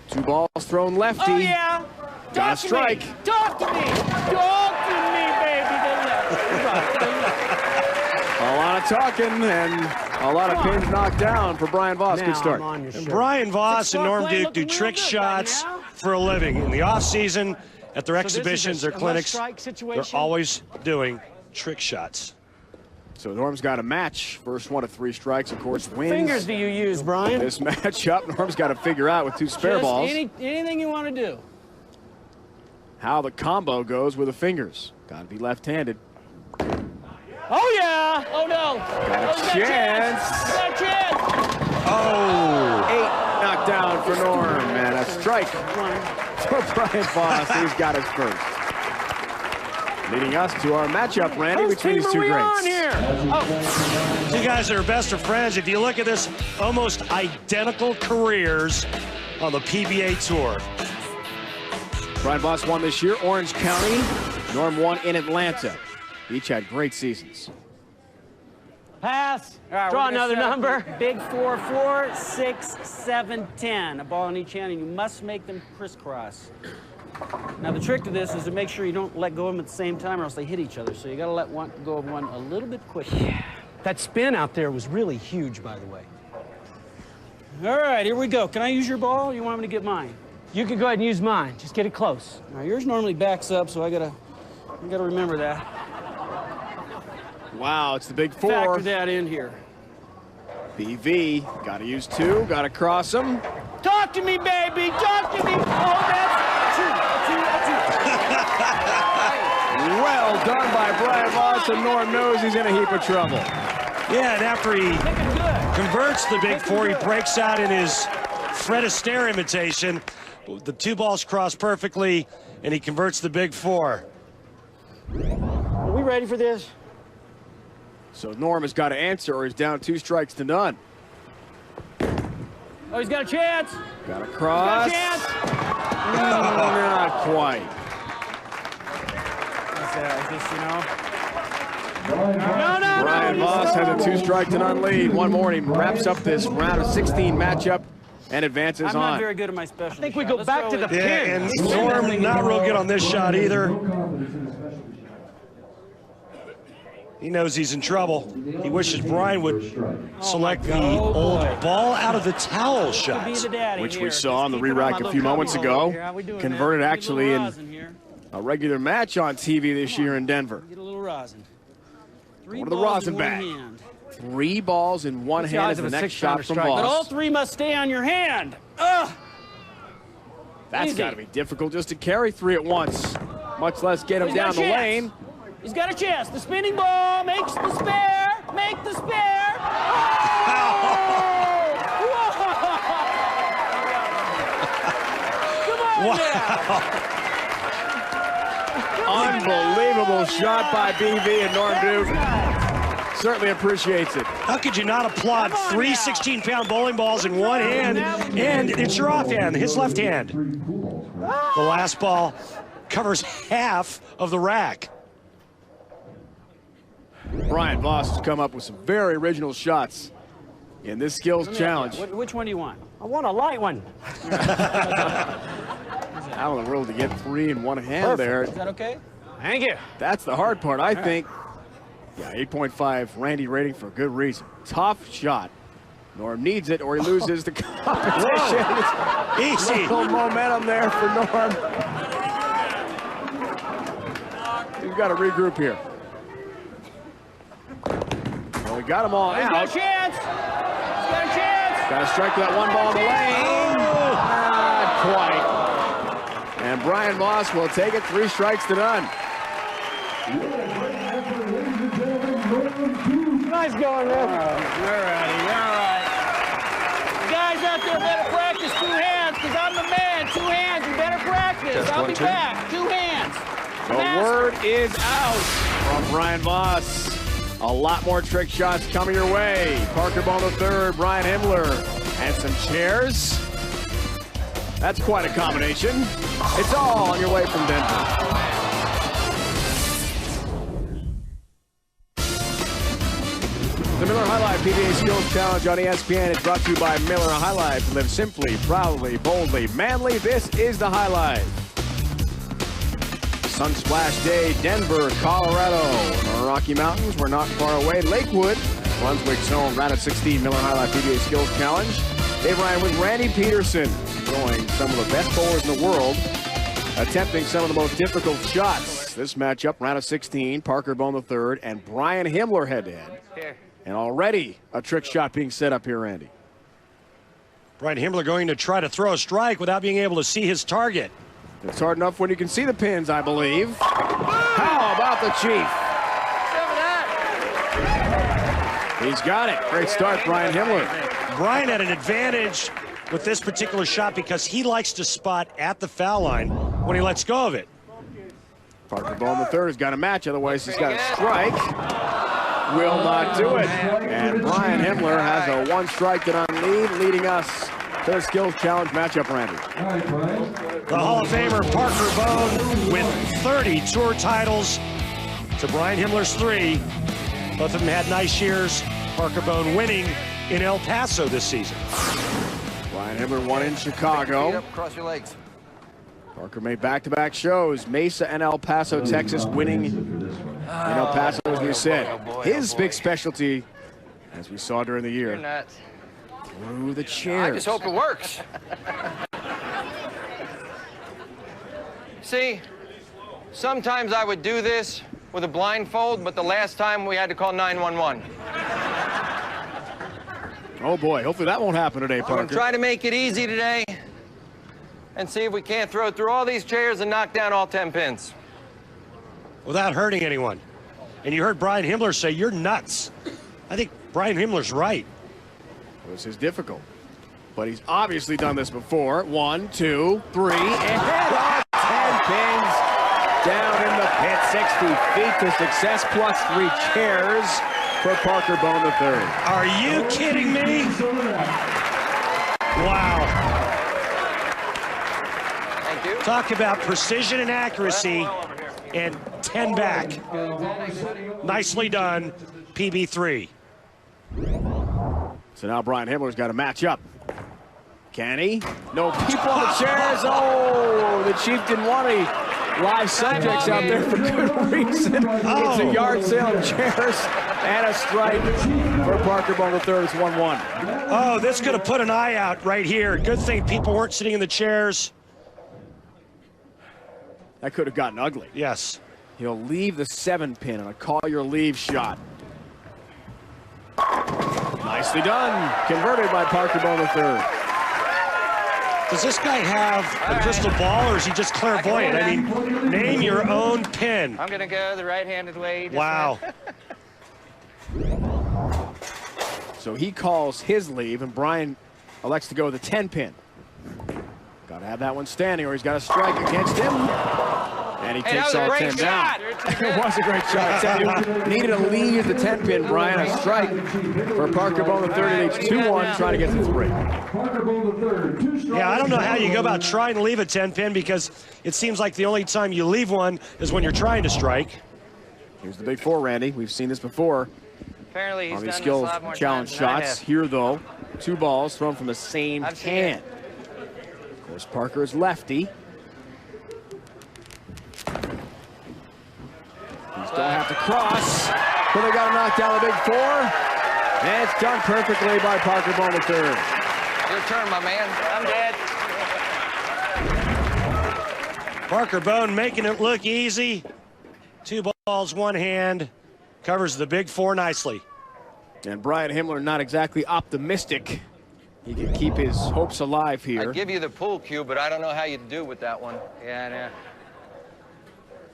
2 balls thrown lefty. Oh, yeah. Got a strike. Talk to me. Talk to me, baby. A lot of talking and a lot of pins knocked down for Brian Voss. Good start. And Brian Voss and Norm Duke do trick shots for a living. In the off-season, at their exhibitions, their clinics, they're always doing trick shots. So Norm's got a match. First one of 3 strikes, of course, wins. Fingers do you use, Brian? This matchup, Norm's got to figure out with 2 spare balls. Anything you want to do. How the combo goes with the fingers. Got to be left-handed. Oh, yeah. Oh, no. Got a chance. Got a chance. Oh. 8 knocked down for Norm, and a strike for Brian Voss. He's got his first. Leading us to our matchup, Randy, between these 2 greats. Two guys that are best of friends. If you look at this, almost identical careers on the PBA Tour. Brian Voss won this year, Orange County. Norm won in Atlanta. Each had great seasons. Pass. Right, draw another number. Big 4, 4, 6, 7, 10. A ball in each hand, and you must make them crisscross. Now, the trick to this is to make sure you don't let go of them at the same time, or else they hit each other. So you got to let go of one a little bit quicker. Yeah. That spin out there was really huge, by the way. All right, here we go. Can I use your ball, or you want me to get mine? You can go ahead and use mine. Just get it close. Now, yours normally backs up, so I gotta remember that. Wow, it's the big 4. Factor that in here. BV, got to use 2, got to cross them. Talk to me, baby. Talk to me. Oh, that's 2. Well done by Brian Voss, and Norm knows he's in a heap of trouble. Yeah, and after he converts the big 4, he breaks out in his Fred Astaire imitation. The 2 balls cross perfectly, and he converts the big 4. Are we ready for this? So Norm has got to answer, or he's down 2 strikes to none. Oh, he's got a chance. Got to cross. He's got a chance. Not quite. No. Brian Voss has a 2 strike to none lead. One more, and he wraps up this round of 16 matchup and advances I'm on. not very good at my specialty. I think we go back to the pin. Yeah, and Norm not real good on this shot either. He knows he's in trouble. He wishes Brian would select the old ball out of the towel shot, which we saw on the re-rack a few moments ago. Converted actually in a regular match on TV this year in Denver. Get a little rosin. Going to the rosin bag. 3 balls in one hand is the next shot from Voss. But all 3 must stay on your hand. Ugh. That's got to be difficult just to carry 3 at once, much less get him down the lane. He's got a chance. The spinning ball makes the spare. Make the spare. Oh! Come on now. Unbelievable shot by BV and Norm Duke. certainly appreciates it. How could you not applaud three 16-pound bowling balls in one hand, and it's your offhand, his left hand. The last ball covers half of the rack. Brian Voss has come up with some very original shots in this skills challenge. Which one do you want? I want a light one. Out of the world to get three in one hand there. Is that okay? Thank you. That's the hard part, I think. Yeah, 8.5 Randy rating for good reason. Tough shot. Norm needs it or he loses the competition. Easy. Little momentum there for Norm. He's got to regroup here. Well, we got them all out. He's got a chance. He's got a chance. Got to strike that one ball in the lane. Not quite. And Brian Voss will take it 3 strikes to none. Nice going, man. You're right. Guys out there better practice 2 hands, because I'm the man. 2 hands, you better practice. I'll be back. 2 hands. The word is out from Brian Voss. A lot more trick shots coming your way. Parker Bone III, Brian Himmler, and some chairs. That's quite a combination. It's all on your way from Denver. The Miller High Life PBA Skills Challenge on ESPN is brought to you by Miller High Life. Live simply, proudly, boldly, manly. This is the High Life. Sunsplash Day, Denver, Colorado. The Rocky Mountains, we're not far away. Lakewood, Brunswick's own round of 16 Miller High Life PBA Skills Challenge. Dave Ryan with Randy Peterson, showing some of the best bowlers in the world, attempting some of the most difficult shots. This matchup, round of 16, Parker Bone III and Brian Himmler head-to-head. And already a trick shot being set up here, Randy. Brian Himmler going to try to throw a strike without being able to see his target. It's hard enough when you can see the pins, I believe. How about the Chief? He's got it. Great start, Brian Himmler. Brian had an advantage with this particular shot because he likes to spot at the foul line when he lets go of it. Parker Bone III has got a match, otherwise he's got a strike. Will not do it. And Brian Himmler has a 1 strike to none lead, leading us to the Skills Challenge matchup, Randy. The Hall of Famer Parker Bone with 30 tour titles to Brian Himmler's 3. Both of them had nice years. Parker Bone winning in El Paso this season. Brian Himmler won in Chicago. Cross your legs. Parker made back-to-back shows, Mesa and El Paso, Texas, winning in El Paso, as we said. His big specialty, as we saw during the year, through the chairs. I just hope it works. See, sometimes I would do this with a blindfold, but the last time we had to call 911. Oh boy, hopefully that won't happen today, Parker. I'm trying to make it easy today and see if we can't throw through all these chairs and knock down all 10 pins. Without hurting anyone. And you heard Brian Himmler say, you're nuts. I think Brian Himmler's right. This is difficult, but he's obviously done this before. 1, 2, 3, and all 10 pins down in the pit. 60 feet to success, plus 3 chairs for Parker Bone III. Are you kidding me? Wow. Thank you. Talk about precision and accuracy, and 10 back. Nicely done, PB3. So now Brian Himmler's got to match up. Can he? No people on the chairs. Oh, the Chief didn't want any live subjects out there for good reason. It's a yard sale of chairs and a strike for Parker Bone III. It's 1-1. Oh, this could have put an eye out right here. Good thing people weren't sitting in the chairs. That could have gotten ugly. Yes. He'll leave the 7-pin on a call your leave shot. Nicely done. Converted by Parker Bone III. Does this guy have a crystal ball, or is he just clairvoyant? I mean, name your own pin. I'm going to go the right-handed way. Wow. So he calls his leave, and Brian elects to go with the 10-pin. Got to have that one standing, or he's got a strike against him. And he Hey, takes that all was a 10 great down. shot. It was a great shot. Needed to leave the 10-pin, Brian. A strike for Parker Bone the third. It leads 2-1, trying to get to 3. Yeah, I don't know how you go about trying to leave a 10-pin because it seems like the only time you leave one is when you're trying to strike. Here's the big 4, Randy. We've seen this before. Apparently he's on these done skills this a lot more challenge times than I shots. have. Here, though, 2 balls thrown from the same can. Of course, Parker is lefty. These don't have to cross, but they got to knock down the big 4. And it's done perfectly by Parker Bone the third. Your turn, my man. I'm dead. Parker Bone making it look easy. 2 balls, 1 hand. Covers the big 4 nicely. And Brian Himmler not exactly optimistic. He can keep his hopes alive here. I'd give you the pool cue, but I don't know how you'd do with that one. Yeah, I know.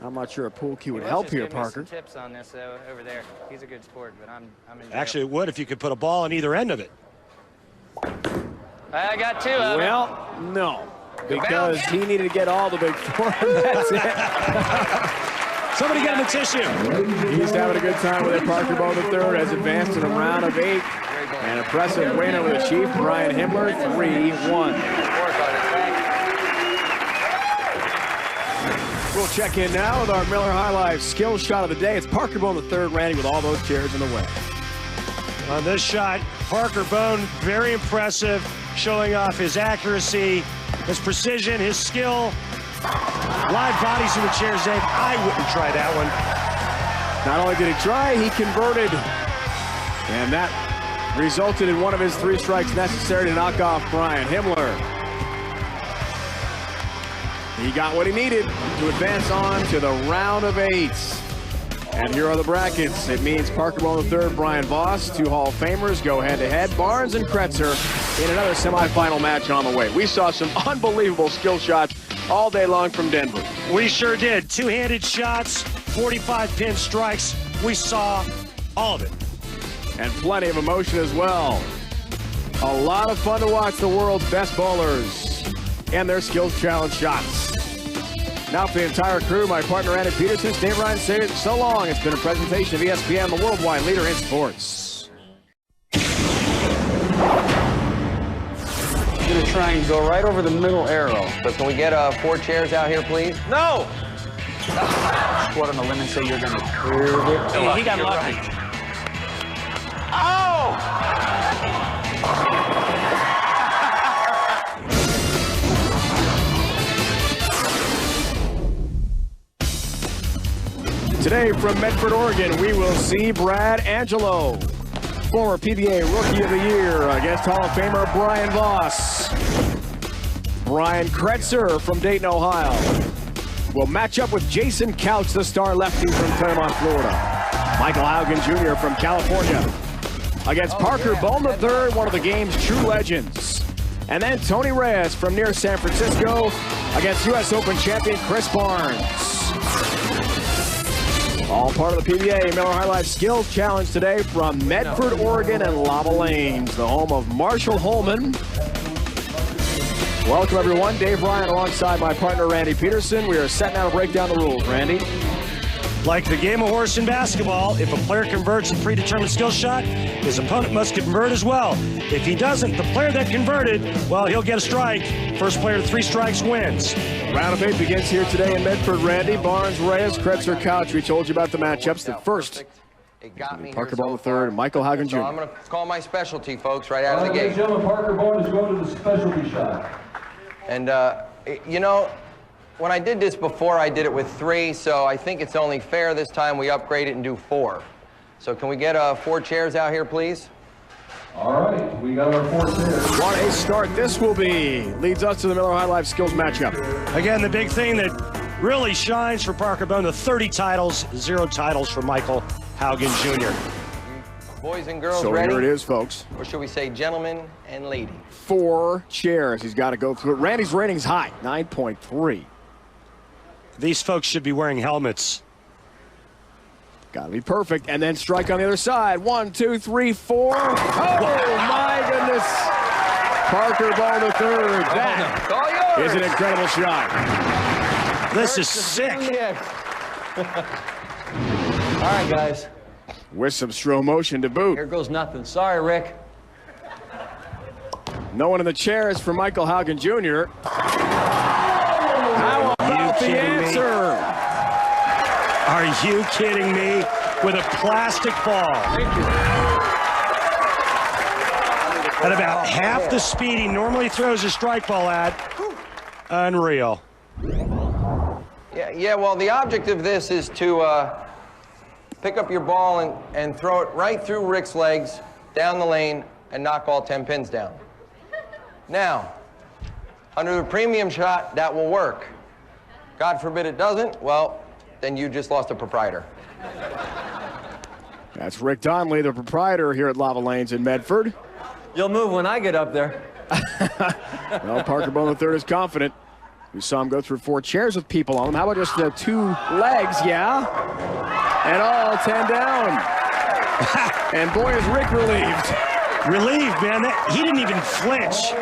I'm not sure a pool cue would help here, Parker. Some tips on this over there. He's a good sport, but I'm in jail. Actually, it would if you could put a ball on either end of it. I got 2 of them. Well, no, because he needed to get all the big 4, and that's it. Somebody get him a tissue. He's having a good time with it. Parker Bone the third has advanced to the round of 8. An impressive win over the Chief, Brian Himmler, 3-1. We'll check in now with our Miller High Life skill shot of the day. It's Parker Bone the third, Randy, with all those chairs in the way. On this shot, Parker Bone, very impressive, showing off his accuracy, his precision, his skill. Live bodies in the chairs, Dave. I wouldn't try that one. Not only did he try, he converted. And that resulted in one of his 3 strikes necessary to knock off Brian Himmler. He got what he needed to advance on to the round of 8. And here are the brackets. It means Parker Bone the third, Brian Voss, 2 Hall of Famers go head-to-head. Barnes and Cretzer in another semifinal match on the way. We saw some unbelievable skill shots all day long from Denver. We sure did. 2-handed shots, 45-pin strikes. We saw all of it. And plenty of emotion as well. A lot of fun to watch the world's best bowlers and their skills challenge shots. Now for the entire crew, my partner Andy Peterson, Dave Ryan says so long. It's been a presentation of ESPN, the worldwide leader in sports. I'm going to try and go right over the middle arrow. So can we get 4 chairs out here, please? No! Squat on the limb and say you're going to curve it. Hey, he got lucky. Right. Oh! Today from Medford, Oregon, we will see Brad Angelo, former PBA Rookie of the Year, against Hall of Famer Brian Voss. Brian Cretzer from Dayton, Ohio, will match up with Jason Couch, the star lefty from Claremont, Florida. Michael Hogan Jr. from California, against Parker Bone III, one of the game's true legends. And then Tony Reyes from near San Francisco, against U.S. Open champion Chris Barnes. All part of the PBA Miller High Life Skills Challenge today from Medford, Oregon and Lava Lanes, the home of Marshall Holman. Welcome, everyone. Dave Ryan alongside my partner, Randy Peterson. We are set now to break down the rules. Randy? Like the game of horse in basketball, if a player converts a predetermined skill shot, his opponent must convert as well. If he doesn't, the player that converted, well, he'll get a strike. First player to 3 strikes wins. Round of 8 begins here today in Medford. Randy, Barnes, Reyes, Cretzer, Couch. We told you about the matchups. The first, Parker Bone III and Michael Hogan Jr. So I'm going to call my specialty, folks, right out of the Ladies gate. and gentlemen, Parker Bone is going to the specialty shot. And, you know, when I did this before, I did it with 3, so I think it's only fair this time we upgrade it and do 4. So can we get 4 chairs out here, please? All right, we got our 4 chairs. What a start this will be. Leads us to the Miller High Life Skills matchup. Again, the big thing that really shines for Parker Bone, the 30 titles, 0 titles for Michael Hogan Jr. Boys and girls, So ready? here it is, folks. Or should we say gentlemen and lady? 4 chairs. He's got to go through it. Randy's rating's high, 9.3. These folks should be wearing helmets. Got to be perfect. And then strike on the other side. 1, 2, 3, 4. Oh, my goodness. Parker Bone III. That is an incredible shot. This is sick. All right, guys. With some slow motion to boot. Here goes nothing. Sorry, Rick. No one in the chairs for Michael Hogan Jr. How about the answer? Are you kidding me? With a plastic ball. At about half the speed he normally throws a strike ball at. Unreal. Yeah, well, the object of this is to pick up your ball and throw it right through Rick's legs, down the lane, and knock all 10 pins down. Now, under the premium shot, that will work. God forbid it doesn't, well, then you just lost a proprietor. That's Rick Donnelly, the proprietor here at Lava Lanes in Medford. You'll move when I get up there. Well, Parker Bone III is confident. We saw him go through 4 chairs with people on them. How about just 2 legs, yeah? And all 10 down. And boy, is Rick relieved. Relieved, man. He didn't even flinch.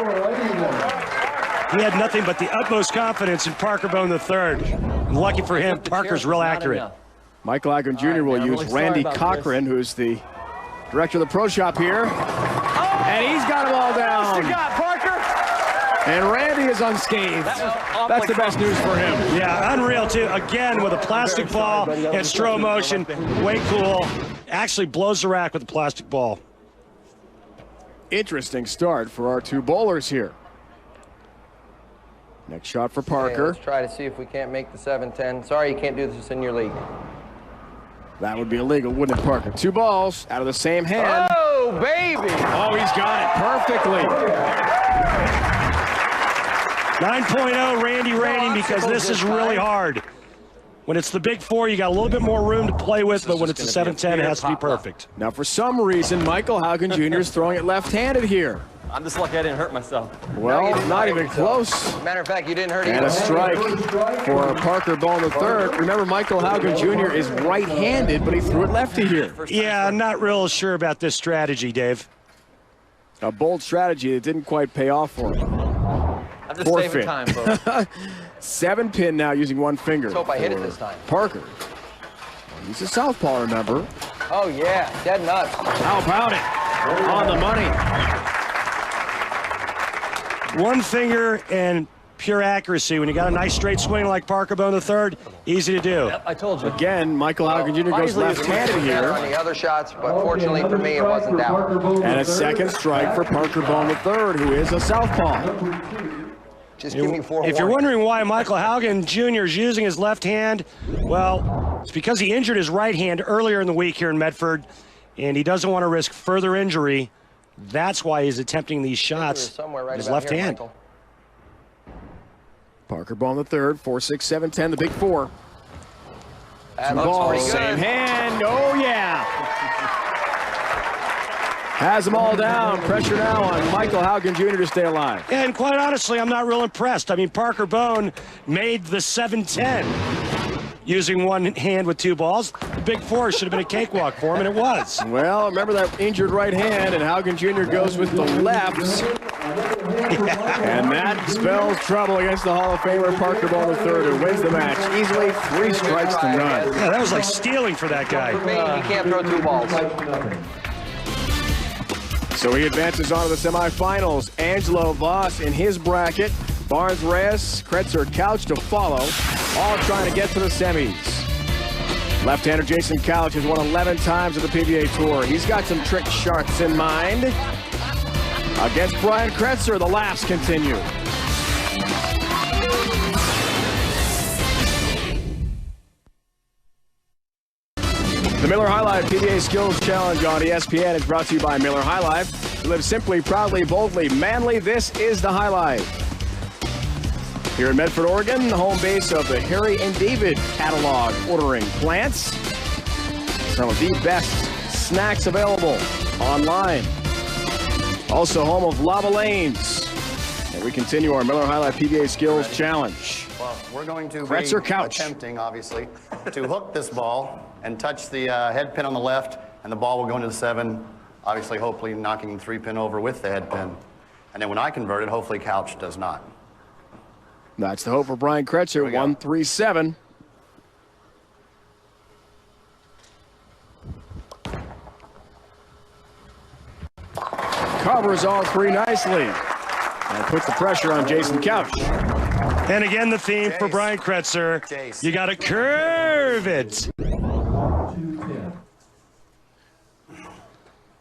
He had nothing but the utmost confidence in Parker Bone III. And lucky for him, Parker's real accurate. Michael Hogan Jr. will use Randy Cochran, who's the director of the pro shop here. And he's got them all down. And Randy is unscathed. That's the best news for him. Yeah, unreal, too. Again, with a plastic ball and slow motion. Way cool. Actually blows the rack with a plastic ball. Interesting start for our 2 bowlers here. Next shot for Parker. Okay, let's try to see if we can't make the 7-10. Sorry, you can't do this in your league. That would be illegal, wouldn't it, Parker? 2 balls out of the same hand. Oh, baby! Oh, he's got it perfectly. 9.0 Randy rating because this is really hard. When it's the big 4, you got a little bit more room to play with, but when it's a 7-10, it has to be perfect. Now, for some reason, Michael Hogan Jr. is throwing it left-handed here. I'm just lucky I didn't hurt myself. Well, not even close. Matter of fact, you didn't hurt And either. a strike for Parker Bone III. Remember, Michael Hogan Jr. is right-handed, but he threw it lefty here. Yeah, I'm not real sure about this strategy, Dave. A bold strategy that didn't quite pay off for him. I'm just saving time, folks. 7-pin now using 1 finger. Let's hope I hit it this time. Parker. He's a southpaw, remember. Oh, yeah. Dead nuts. How about it? On the money. 1 finger and pure accuracy. When you got a nice straight swing like Parker Bone III, easy to do. Yep, I told you. Again, Michael Hogan Jr. goes left-handed On here. the other shots, but fortunately for me, it wasn't that one. And a second strike for Parker Bone III, who is a southpaw. Just give me 4 If you're wondering why Michael Hogan Jr. is using his left hand, well, it's because he injured his right hand earlier in the week here in Medford, and he doesn't want to risk further injury. That's why he's attempting these shots with his left hand. Michael. Parker Bone III, 4-6, 7-10, the big 4. That 2 looks balls, pretty good. same hand. Oh, yeah. Has them all down. Pressure now on Michael Hogan Jr. to stay alive. And quite honestly, I'm not real impressed. I mean, Parker Bone made the 7-10 using 1 hand with 2 balls. The big 4 should have been a cakewalk for him, and it was. Well, remember that injured right hand, and Hogan Jr. goes with the left. And that spells trouble against the Hall of Famer Parker Bone III, who wins the match easily, 3 strikes to none. Yeah, that was like stealing for that guy. For me, he can't throw 2 balls. So he advances on to the semifinals. Angelo, Voss in his bracket. Barnes, Reyes, Cretzer, Couch to follow. All trying to get to the semis. Left-hander Jason Couch has won 11 times at the PBA Tour. He's got some trick shots in mind. Against Brian Cretzer, the laughs continue. The Miller High Life PBA Skills Challenge on ESPN is brought to you by Miller High Life. Live simply, proudly, boldly, manly. This is the High Life. Here in Medford, Oregon, the home base of the Harry and David catalog ordering plants. Some of the best snacks available online. Also home of Lava Lanes. And we continue our Miller High Life PBA Skills Challenge. Well, we're going to Cretzer, be Couch. attempting, obviously, to hook this ball and touch the head pin on the left, and the ball will go into the 7, obviously, hopefully knocking the 3 pin over with the head pin. And then when I convert it, hopefully Couch does not. That's the hope for Brian Cretzer, 1-3-7. Covers all three nicely. And puts the pressure on Jason Couch. And again, the theme for Brian Cretzer. You got to curve it.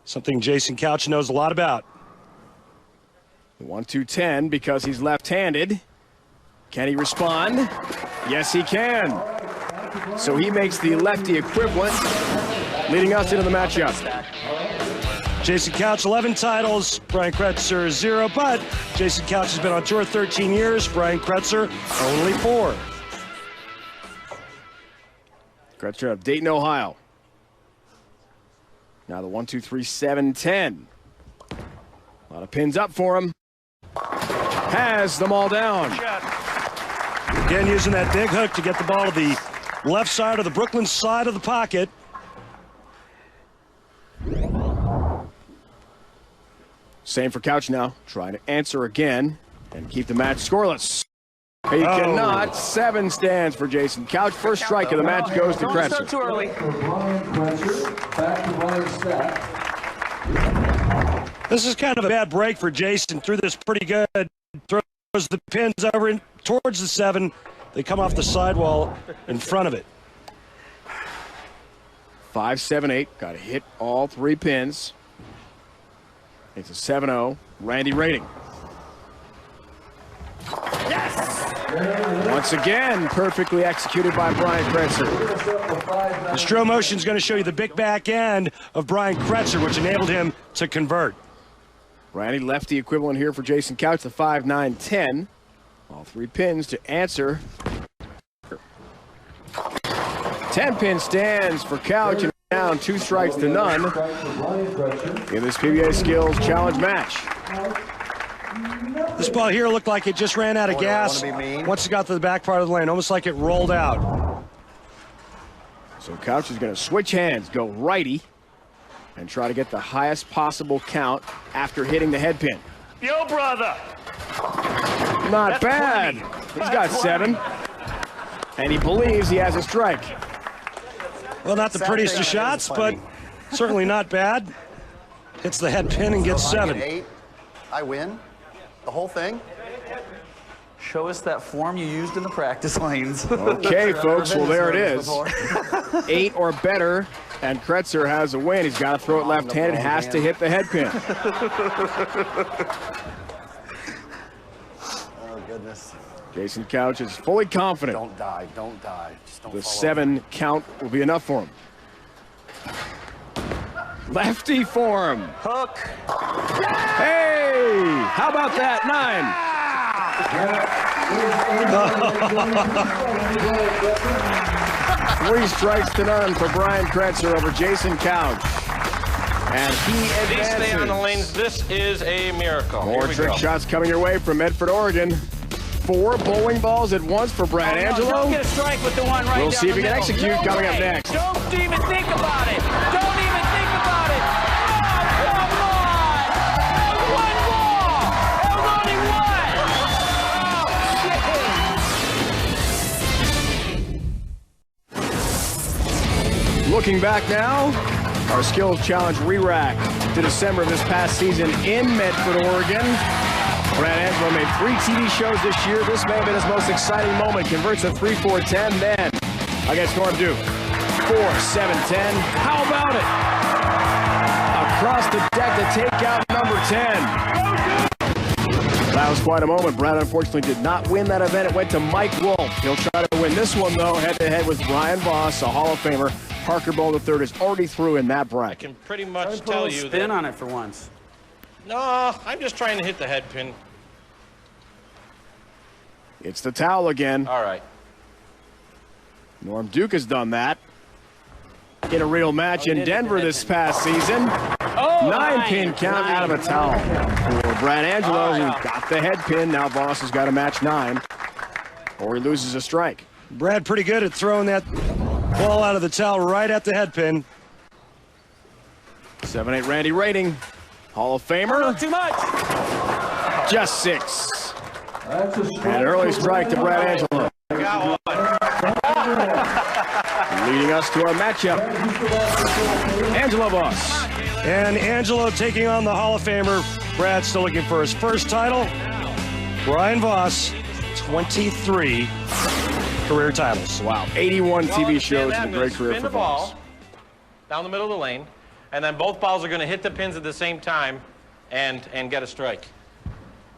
Something Jason Couch knows a lot about. 1-2-10 because he's left-handed. Can he respond? Yes, he can. So he makes the lefty equivalent, leading us into the matchup. Jason Couch, 11 titles. Brian Cretzer, 0. But Jason Couch has been on tour 13 years. Brian Cretzer, only 4. Cretzer out of Dayton, Ohio. Now the 1-2-3-7-10. A lot of pins up for him. Has them all down. Again, using that big hook to get the ball to the left side of the Brooklyn side of the pocket. Same for Couch now. Trying to answer again and keep the match scoreless. He cannot. 7 stands for Jason Couch. First strike of the match goes to Cretzer. Too early. This is kind of a bad break for Jason. Threw this pretty good. Throws the pins over in, towards the 7. They come off the sidewall in front of it. 5-7-8. Got to hit all 3 pins. It's a 7-0. Randy rating. Yes! Once again, perfectly executed by Brian Cretzer. The Stro motion is going to show you the big back end of Brian Cretzer, which enabled him to convert. Randy lefty equivalent here for Jason Couch, the 5-9-10. All 3 pins to answer. 10-pin stands for Couch, and down 2 strikes to none in this PBA Skills Challenge match. This ball here looked like it just ran out of gas once it got to the back part of the lane, almost like it rolled out. So Couch is going to switch hands, go righty, and try to get the highest possible count after hitting the head pin. Yo, brother. Not bad. He's got 7. And he believes he has a strike. Well, not the prettiest of shots, but certainly not bad. Hits the head pin and gets 7. 8. I win the whole thing. Show us that form you used in the practice lanes. Okay, folks, well, there it is. 8 or better, and Cretzer has a win. He's got to throw it left-handed, has to hit the head pin. Oh, goodness. Jason Couch is fully confident. Don't die, don't die. Just don't The fall 7 count will be enough for him. Lefty form. Hook. Hey, how about that? 9. 3 strikes to none for Brian Cretzer over Jason Couch. And he advances. Stay on the lanes. This is a miracle. More trick shots coming your way from Medford, Oregon. 4 bowling balls at once for Brad Angelo. Don't get a strike with the one right We'll down see if the he can middle. execute coming up next. Don't even think about it. Don't even think about it. Oh, come on. That was 1 ball. That was only 1. Looking back now, our Skills Challenge re-rack to December of this past season in Medford, Oregon. Brad Angelo made 3 TV shows this year. This may have been his most exciting moment. Converts a 3-4-10, then against Norm Duke. 4-7-10. How about it? Across the deck to take out number 10. That was quite a moment. Brad unfortunately did not win that event. It went to Mike Wolf. He'll try to win this one, though, head-to-head with Brian Voss, a Hall of Famer. Parker Bowl III is already through in that bracket. I can pretty much tell you spin that. on it for once. No, I'm just trying to hit the head pin. It's the towel again. All right. Norm Duke has done that in a real match in Denver this past season. 9-pin count out of a towel for Brad Angelo, who got the head pin. Now Voss has got to match 9, or he loses a strike. Brad pretty good at throwing that ball out of the towel right at the head pin. 7-8 Randy rating. Hall of Famer. Not too much. Just 6. An early strike to Brad Angelo. Leading us to our matchup. Angelo Voss. And Angelo taking on the Hall of Famer. Brad still looking for his first title. Brian Voss, 23 career titles. Wow, 81 TV shows and a great career spin for the ball Voss. down the middle of the lane, and then both balls are going to hit the pins at the same time and get a strike.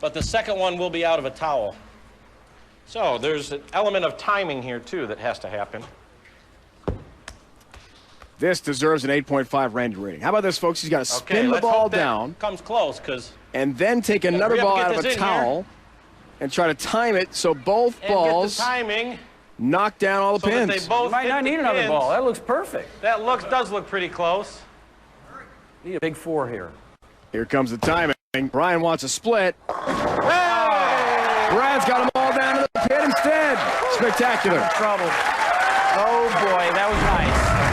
But the second one will be out of a towel. So there's an element of timing here, too, that has to happen. This deserves an 8.5 Randy rating. How about this, folks? He's got to spin the ball down. Comes close, because... And then take another ball out of a towel and try to time it so both balls knock down all the pins. They both might not need another ball. That looks perfect. That does look pretty close. Need a big 4 here. Here comes the timing. Brian wants a split. Hey! Brad's got them all down to the pin instead. Spectacular. Trouble. Oh, boy, that was nice.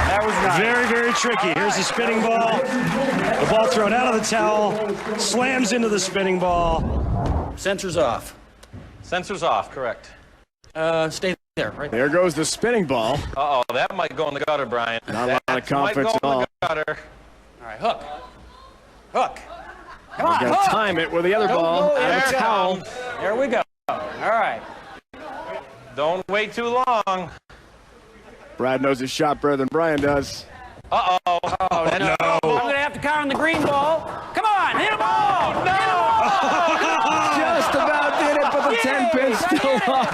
That was nice. Very, very tricky. Here's the spinning ball. The ball thrown out of the towel. Slams into the spinning ball. Sensor's off. Sensor's off, correct. Stay there, right there. There goes the spinning ball. Uh-oh, that might go in the gutter, Brian. Not a lot of confidence at all. Gutter. All right, hook. Hook. Come on, He's got to time it with the other ball out of the towel. There we go. All right. Don't wait too long. Brad knows his shot better than Brian does. Uh-oh. Oh, no. I'm going to have to count on the green ball. Come on, hit a ball. No. Just about did it, but the 10 pins still up.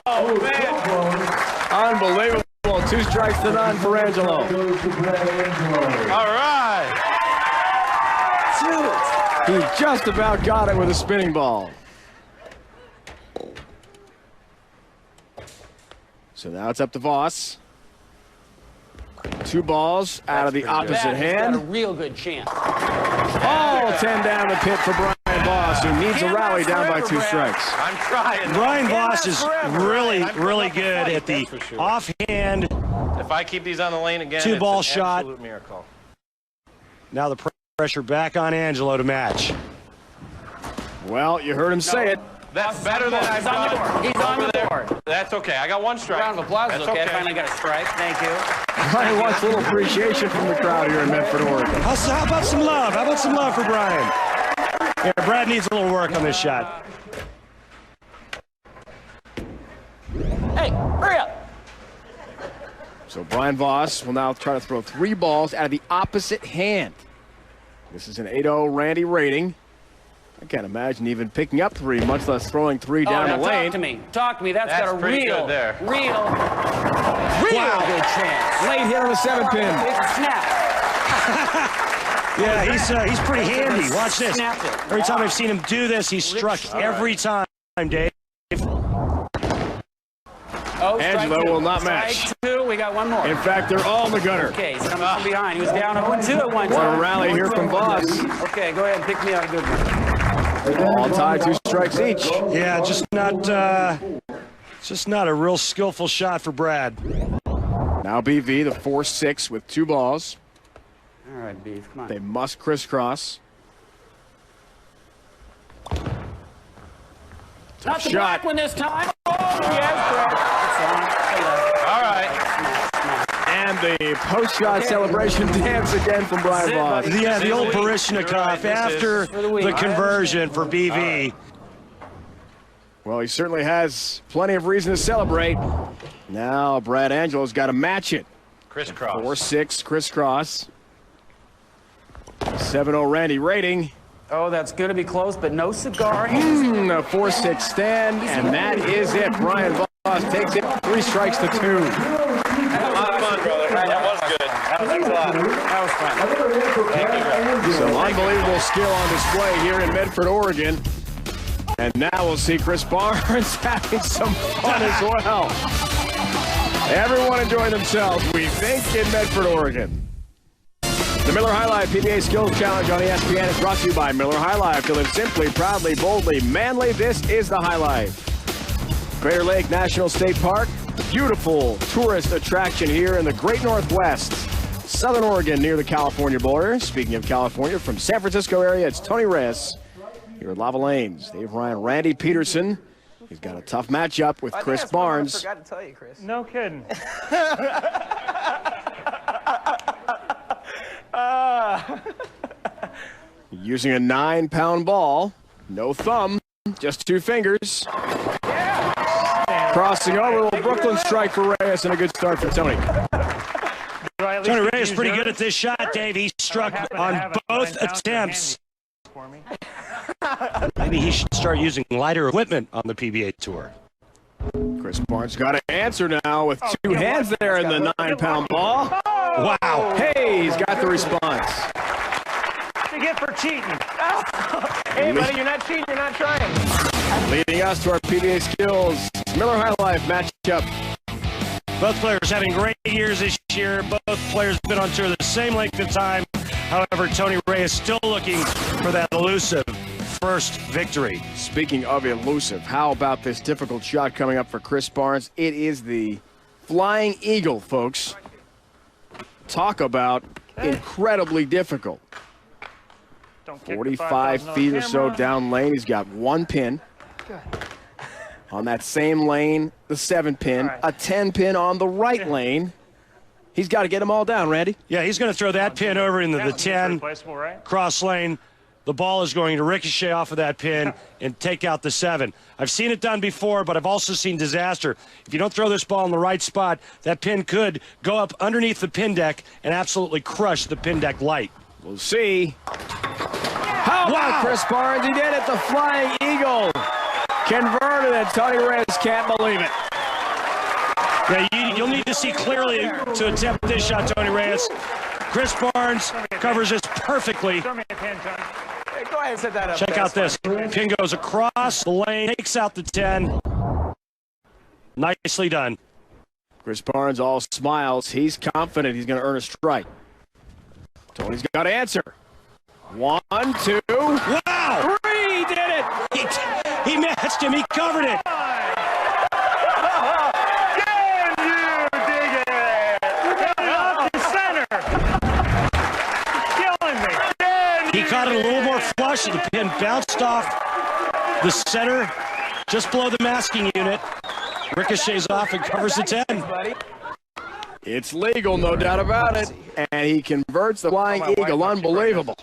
Oh, man. Unbelievable. 2 strikes to none for Angelo. All right. He just about got it with a spinning ball. So now it's up to Voss. 2 balls out of the opposite hand. Got a real good chance. All 10 down the pit for Brian Voss, who needs a rally down by 2 strikes. I'm trying. Brian Voss is really, really good at the offhand. If I keep these on the lane again, 2-ball it's an shot. absolute miracle. Now the pressure back on Angelo to match. Well, you heard him say it. That's better than I've done. He's on the board. That's okay. I got 1 strike. Round of applause. That's Okay, I finally got a strike. Thank you. Brian wants a little appreciation from the crowd here in Medford, Oregon. How about some love? How about some love for Brian? Yeah, Brad needs a little work on this shot. Hey, hurry up. So Brian Voss will now try to throw 3 balls out of the opposite hand. This is an 8-0 Randy rating. I can't imagine even picking up 3, much less throwing 3 down the lane. Talk to me. Talk to me. That's got a real good good chance. Late hit on a 7-pin. It's a snap. Yeah, he's pretty handy. Watch this. Snapped it. Every time I've seen him do this, he's struck every time, Dave. Oh, Angelo will not match. Strike 2. We got 1 more. In fact, they're all in the gutter. Okay, he's coming from behind. He was down 0-2 at one time. What a rally here from Voss. Okay, go ahead and pick me out a good one. All tied, 2 strikes each. Yeah, just not a real skillful shot for Brad. Now BV, the 4-6 with 2 balls. All right, Beef, come on. They must crisscross. Not the shot. black one this time. Oh, yes, Brad. All right. And the post-shot celebration dance again from Brian Voss. Yeah, the old Baryshnikov after the conversion for BV. Well, he certainly has plenty of reason to celebrate. Now Brad Angelo's got to match it. Crisscross. 4-6 crisscross. 7-0 Randy rating. Oh, that's going to be close, but no cigar. A 4-6 stand, and that is it. Brian Voss takes it 3 strikes to 2. A lot of fun, brother. That was good. Thanks a lot. That was fun. Thank you, brother. Some unbelievable skill on display here in Medford, Oregon. And now we'll see Chris Barnes having some fun as well. Everyone enjoying themselves, we think, in Medford, Oregon. The Miller High Life PBA Skills Challenge on ESPN is brought to you by Miller High Life. To live simply, proudly, boldly, manly, this is the High Life. Crater Lake National State Park, beautiful tourist attraction here in the Great Northwest, Southern Oregon near the California border. Speaking of California, from San Francisco area, it's Tony Reyes here at Lava Lanes. Dave Ryan, Randy Peterson. He's got a tough matchup with Chris Barnes. I forgot to tell you, Chris. No kidding. Using a 9-pound ball. No thumb, just 2 fingers. Crossing over, a little Brooklyn strike for Reyes, and a good start for Tony. Tony Reyes pretty good at this shot, Dave. He struck on both attempts. Maybe he should start using lighter equipment on the PBA Tour. Chris Barnes got an answer now with 2 hands there in the 9-pound ball. Wow. Hey, he's got the response. You get for cheating. Hey, buddy, you're not cheating, you're not trying. Leading us to our PBA Skills Miller High Life matchup. Both players having great years this year. Both players have been on tour the same length of time. However, Tony Reyes still looking for that elusive first victory. Speaking of elusive, how about this difficult shot coming up for Chris Barnes? It is the Flying Eagle, folks. Talk about incredibly difficult. 45 feet or so down lane. He's got 1 pin. On that same lane, the 7-pin, a 10-pin on the right lane. He's got to get them all down, Randy. Yeah, he's going to throw that pin over into the 10, cross lane. The ball is going to ricochet off of that pin and take out the 7. I've seen it done before, but I've also seen disaster. If you don't throw this ball in the right spot, that pin could go up underneath the pin deck and absolutely crush the pin deck light. We'll see. How about Chris Barnes? He did it, the Flying Eagle. Converted it. Tony Reyes can't believe it. Yeah, you'll need to see clearly to attempt this shot, Tony Reyes. Chris Barnes covers this perfectly. Hey, go ahead and set that up. Check out this. Pin goes across the lane, takes out the 10. Nicely done. Chris Barnes all smiles. He's confident he's going to earn a strike. Tony's got to answer. 1, 2. Wow! 3, he did it! He matched him. He covered it. Can you dig it? Coming off the center. Killing me. He caught it a little more flush, and the pin bounced off the center, just below the masking unit. Ricochets off and covers the 10. It's legal, no doubt about it. And he converts the Flying Eagle. Unbelievable.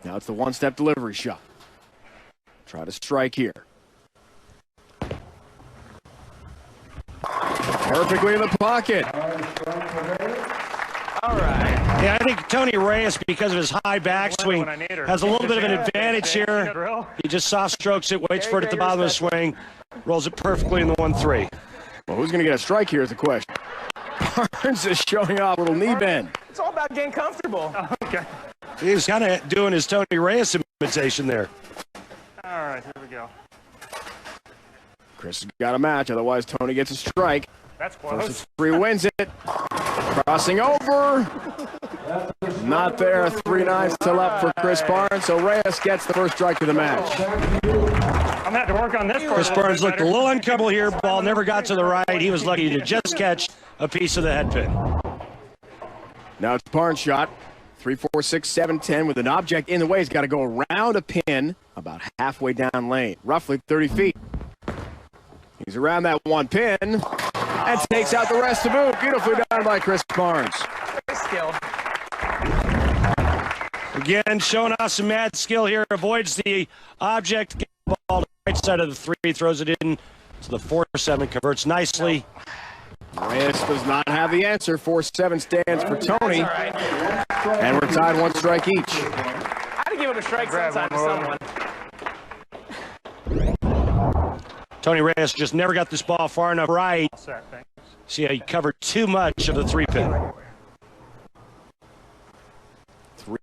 Now it's the one-step delivery shot. Try to strike here. Perfectly in the pocket. All right. Yeah, I think Tony Reyes, because of his high backswing, has a little bit of an advantage here. He just soft strokes it, waits for it at the bottom of the swing, rolls it perfectly in the 1-3. Well, who's going to get a strike here is the question. Barnes is showing off a little knee bend. It's all about getting comfortable. Okay. He's kind of doing his Tony Reyes imitation there. All right, here we go. Chris has got a match, otherwise Tony gets a strike. That's close. First 3 wins it. Crossing over. Not there. 3-9 still up for Chris Barnes, so Reyes gets the first strike of the match. I'm going to have to work on this part. Chris Barnes looked a little uncomfortable here. Ball never got to the right. He was lucky to just catch a piece of the head pin. Now it's Barnes' shot. 3, 4, 6, 7, 10 with an object in the way. He's got to go around a pin about halfway down lane, roughly 30 feet. He's around that 1 pin and takes out the rest of the boot. Beautifully done by Chris Barnes. Great skill. Again, showing off some mad skill here. Avoids the object, gets the ball to the right side of the 3, throws it in to the 4-7, converts nicely. Reyes does not have the answer. 4-7 stands for Tony. And we're tied 1 strike each. I had to give him a strike sometime to someone. Tony Reyes just never got this ball far enough right. See how he covered too much of the 3-pin.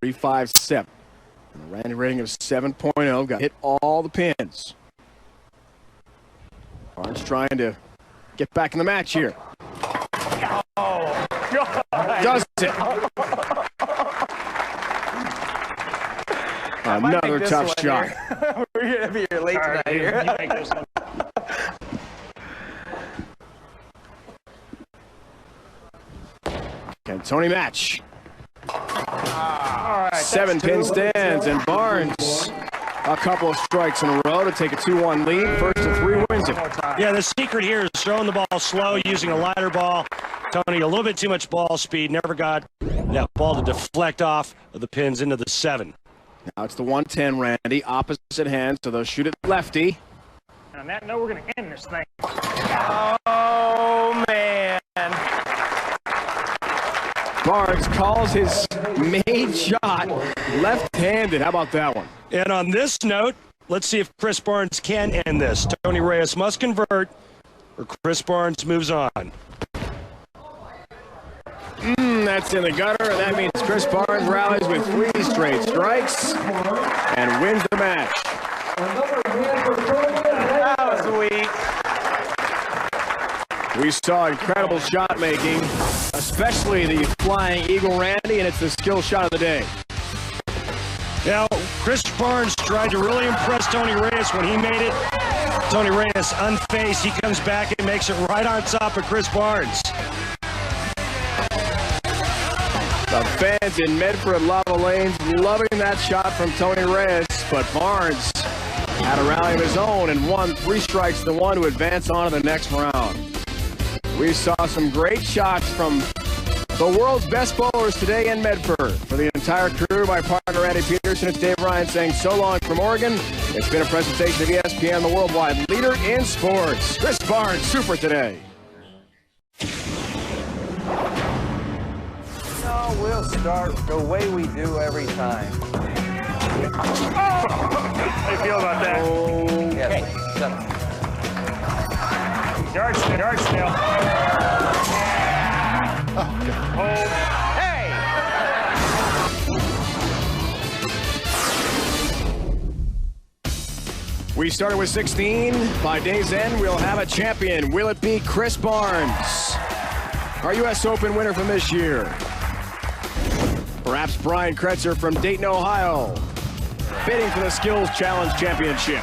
3-5-7. And a Randy rating of 7.0. Got hit all the pins. Barnes trying to get back in the match here. Oh, does it. Another tough shot. We're going to be here late tonight here. Can Tony match? All right, 7-pin stands, and Barnes a couple of strikes in a row to take a 2-1 lead. First to 3 wins it. Yeah, the secret here is throwing the ball slow, using a lighter ball. Tony, a little bit too much ball speed, never got that ball to deflect off of the pins into the 7. Now it's the 110, Randy, opposite hand, so they'll shoot it lefty. On that note, we're going to end this thing. Oh, man. Barnes calls his made shot left-handed. How about that one? And on this note, let's see if Chris Barnes can end this. Tony Reyes must convert, or Chris Barnes moves on. That's in the gutter, and that means Chris Barnes rallies with 3 straight strikes and wins the match. That was weak. We saw incredible shot making, especially the flying eagle Randy, and it's the skill shot of the day. Now, Chris Barnes tried to really impress Tony Reyes when he made it. Tony Reyes unfaced, he comes back and makes it right on top of Chris Barnes. The fans in Medford Lava Lanes loving that shot from Tony Reyes, but Barnes had a rally of his own and won 3 strikes to 1 to advance on to the next round. We saw some great shots from the world's best bowlers today in Medford. For the entire crew, my partner Randy Peterson, it's Dave Ryan saying so long from Oregon. It's been a presentation of ESPN, the worldwide leader in sports. Chris Barnes, super today. No, we'll start the way we do every time. How do you feel about that? Yes. Yard snail. Hey! We started with 16. By day's end, we'll have a champion. Will it be Chris Barnes, our U.S. Open winner from this year? Perhaps Brian Cretzer from Dayton, Ohio, bidding for the Skills Challenge Championship.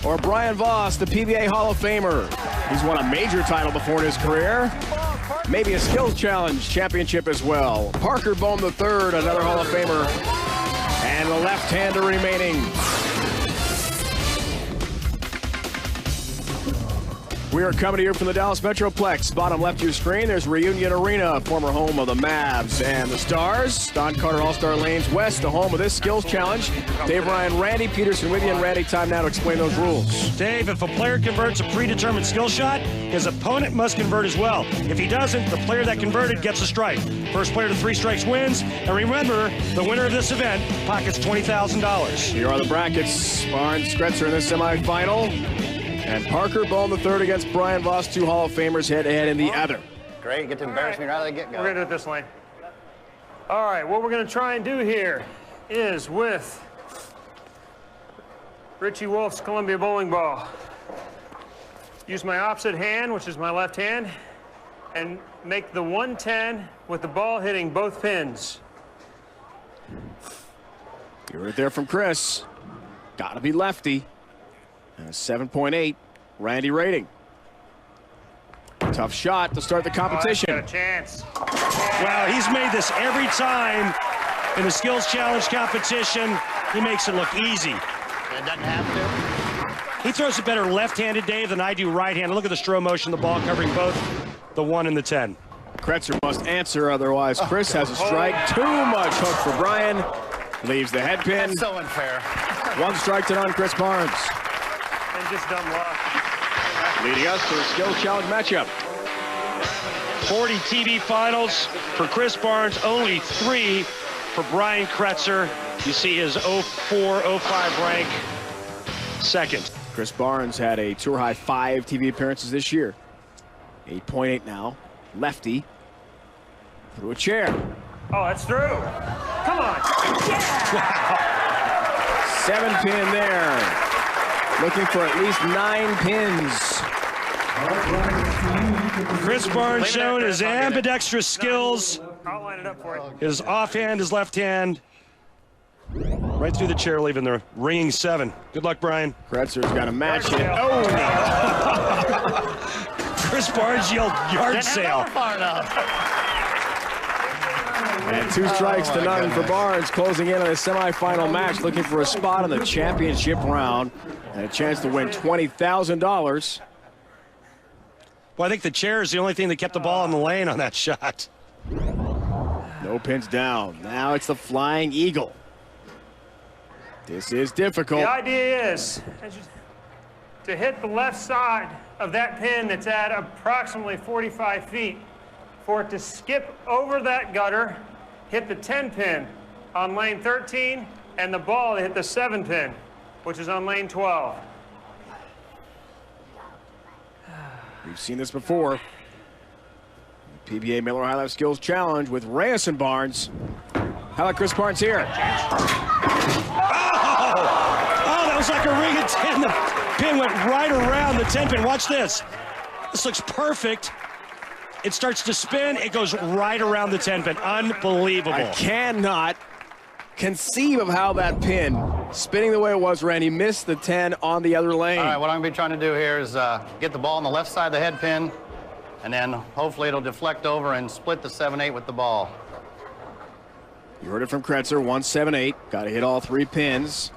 Or Brian Voss, the PBA Hall of Famer. He's won a major title before in his career. Maybe a Skills Challenge Championship as well. Parker Bohm III, another Hall of Famer. And the left-hander remaining. We are coming to you from the Dallas Metroplex. Bottom left of your screen, there's Reunion Arena, former home of the Mavs and the Stars. Don Carter All-Star Lanes West, the home of this Skills Challenge. Dave Ryan, Randy Peterson with you, and Randy, time now to explain those rules. Dave, if a player converts a predetermined skill shot, his opponent must convert as well. If he doesn't, the player that converted gets a strike. First player to 3 strikes wins. And remember, the winner of this event pockets $20,000. Here are the brackets. Barnes, Cretzer in the semifinal. And Parker Bohm III against Brian Voss, 2 Hall of Famers head-to-head in the other. Great, get to embarrass me right out of the get-go. We're going to do it this lane. All right, what we're going to try and do here is with Richie Wolf's Columbia bowling ball. Use my opposite hand, which is my left hand, and make the 110 with the ball hitting both pins. You heard it there from Chris. Gotta be lefty. And a 7.8 Randy rating. Tough shot to start the competition. Oh, got a chance. Wow, he's made this every time in the Skills Challenge competition. He makes it look easy. It doesn't have He throws it better left-handed, Dave, than I do right-handed. Look at the slow motion, the ball covering both the 1 and the 10. Kretzer must answer, otherwise Chris has a strike. Too much hook for Brian. Leaves the head pin. That's so unfair. 1 strike to none, Chris Barnes. And just dumb luck. Leading us to the Skills Challenge matchup. 40 TV finals for Chris Barnes, only 3 for Brian Cretzer. You see his 04-05 rank, second. Chris Barnes had a tour-high 5 TV appearances this year. 8.8 now. Lefty. Through a chair. Oh, that's through. Come on. Wow. 7-pin there. Looking for at least 9 pins. Chris Barnes showing his ambidextrous skills. I'll line it up for you. His offhand, his left hand. Right through the chair, leaving the ringing 7. Good luck, Brian. Kretzer's got a match it. Oh! Chris Barnes yelled yard sale. Far enough. And 2 strikes to none for Barnes, closing in on his semifinal match, looking for a spot in the championship round and a chance to win $20,000. Well, I think the chair is the only thing that kept the ball in the lane on that shot. No pins down. Now it's the Flying Eagle. This is difficult. The idea is to hit the left side of that pin that's at approximately 45 feet, for it to skip over that gutter, hit the 10 pin on lane 13, and the ball to hit the 7 pin, which is on lane 12. We've seen this before. PBA Miller High Life Skills Challenge with Reyes and Barnes. How about Chris Barnes here? Oh, that was like a ring of 10. The pin went right around the 10 pin. Watch this. This looks perfect. It starts to spin. It goes right around the 10 pin. Unbelievable. I cannot conceive of how that pin, spinning the way it was, Randy, missed the 10 on the other lane. All right, what I'm going to be trying to do here is get the ball on the left side of the head pin, and then hopefully it'll deflect over and split the 7-8 with the ball. You heard it from Cretzer, 1-7-8. Got to hit all 3 pins.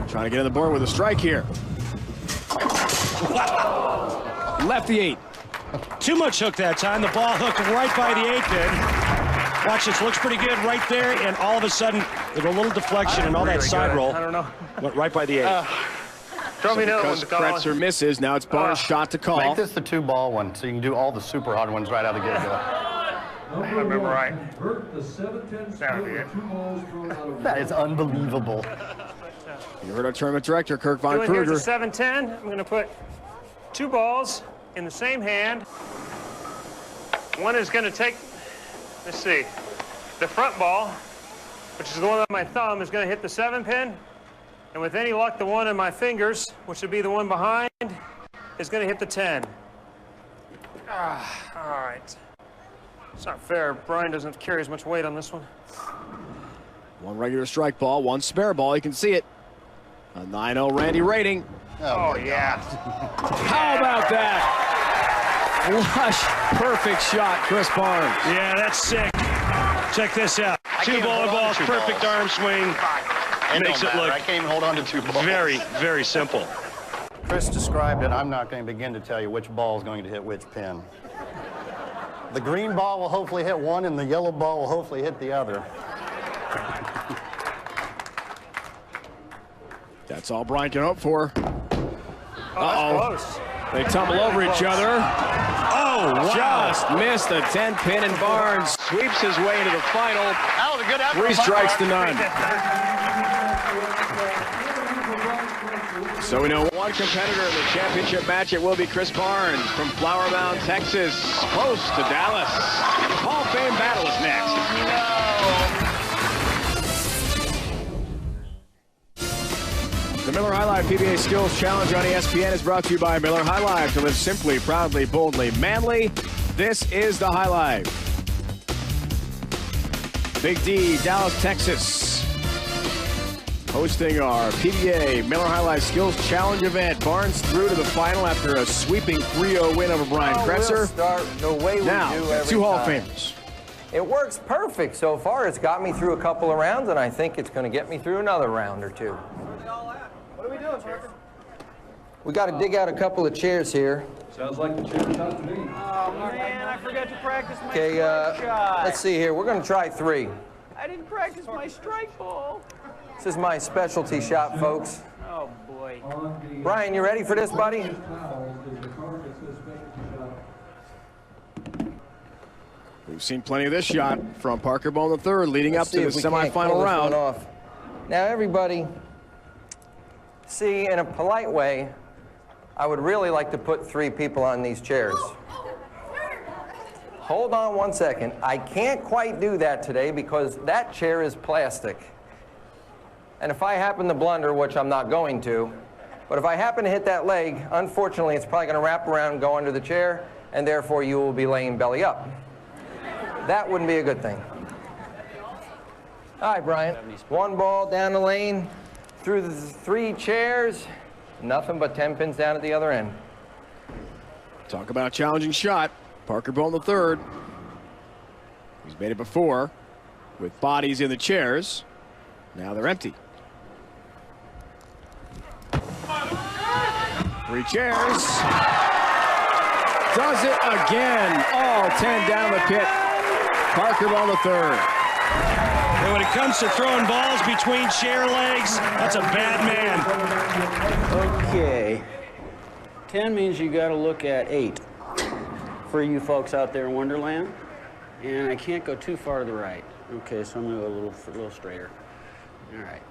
Trying to get on the board with a strike here. Left the 8. Too much hook that time. The ball hooked right by the 8 pin. Watch this, looks pretty good right there, and all of a sudden, with a little deflection and all that side roll, I don't know. went right by the 8. Throw me another one Because to call. Cretzer misses, now it's Barnes' shot to call. Make this the 2-ball one, so you can do all the super hard ones right out of the get-go. I remember right. That would be it. That is unbelievable. You heard our tournament director, Kirk Von Doing here Kruger. the 7-10. I'm going to put 2 balls in the same hand. One is going to take, let's see, the front ball, which is the one on my thumb, is going to hit the 7 pin. And with any luck, the one in my fingers, which would be the one behind, is going to hit the 10. All right. It's not fair. Brian doesn't carry as much weight on this one. 1 regular strike ball, 1 spare ball. You can see it. A 9-0 Randy rating. Oh yeah. How about that? Flush, perfect shot, Chris Barnes. Yeah, that's sick. Check this out. 2 bowling balls, perfect arm swing. Makes it look I can't even hold on to 2 balls. very, very simple. Chris described it. I'm not going to begin to tell you which ball is going to hit which pin. The green ball will hopefully hit one, and the yellow ball will hopefully hit the other. That's all Brian can hope for. That's close. They tumble over each other. Oh, wow. Just missed the 10 pin, and Barnes sweeps his way into the final. That was a good effort. 3 strikes to none. So we know one competitor in the championship match. It will be Chris Barnes from Flower Mound, Texas, close to Dallas. Hall of Fame battle is next. The Miller High Life PBA Skills Challenge on ESPN is brought to you by Miller High Life. To live simply, proudly, boldly, manly. This is the High Life. Big D, Dallas, Texas, hosting our PBA Miller High Life Skills Challenge event. Barnes through to the final after a sweeping 3-0 win over Brian Cretzer. We'll start the way we now, do every 2 Hall of time. Famers. It works perfect so far. It's got me through a couple of rounds, and I think it's going to get me through another round or 2. What are we doing, Parker? We got to dig out a couple of chairs here. Sounds like the chair shot to me. Oh, man, I forgot to practice my Okay, strike shot. let's see here. We're going to try 3. I didn't practice my strike ball. This is my specialty shot, folks. Oh, boy. Brian, you ready for this, buddy? We've seen plenty of this shot from Parker Bone III leading up to the semifinal round. Off. Now, everybody, see, in a polite way, I would really like to put 3 people on these chairs. Hold on 1 second. I can't quite do that today because that chair is plastic. And if I happen to blunder, which I'm not going to, but if I happen to hit that leg, unfortunately, it's probably going to wrap around and go under the chair, and therefore you will be laying belly up. That wouldn't be a good thing. All right, Brian. 1 ball down the lane, through the 3 chairs, nothing but 10 pins down at the other end. Talk about a challenging shot. Parker Bone III. He's Made it before with bodies in the chairs. Now they're empty. 3 chairs. Does it again. All 10 down the pit. Parker on the third. And when it comes to throwing balls between chair legs, that's a bad man. Okay. 10 means you got to look at 8 for you folks out there in Wonderland. And I can't go too far to the right. Okay, so I'm going to go a little straighter. All right.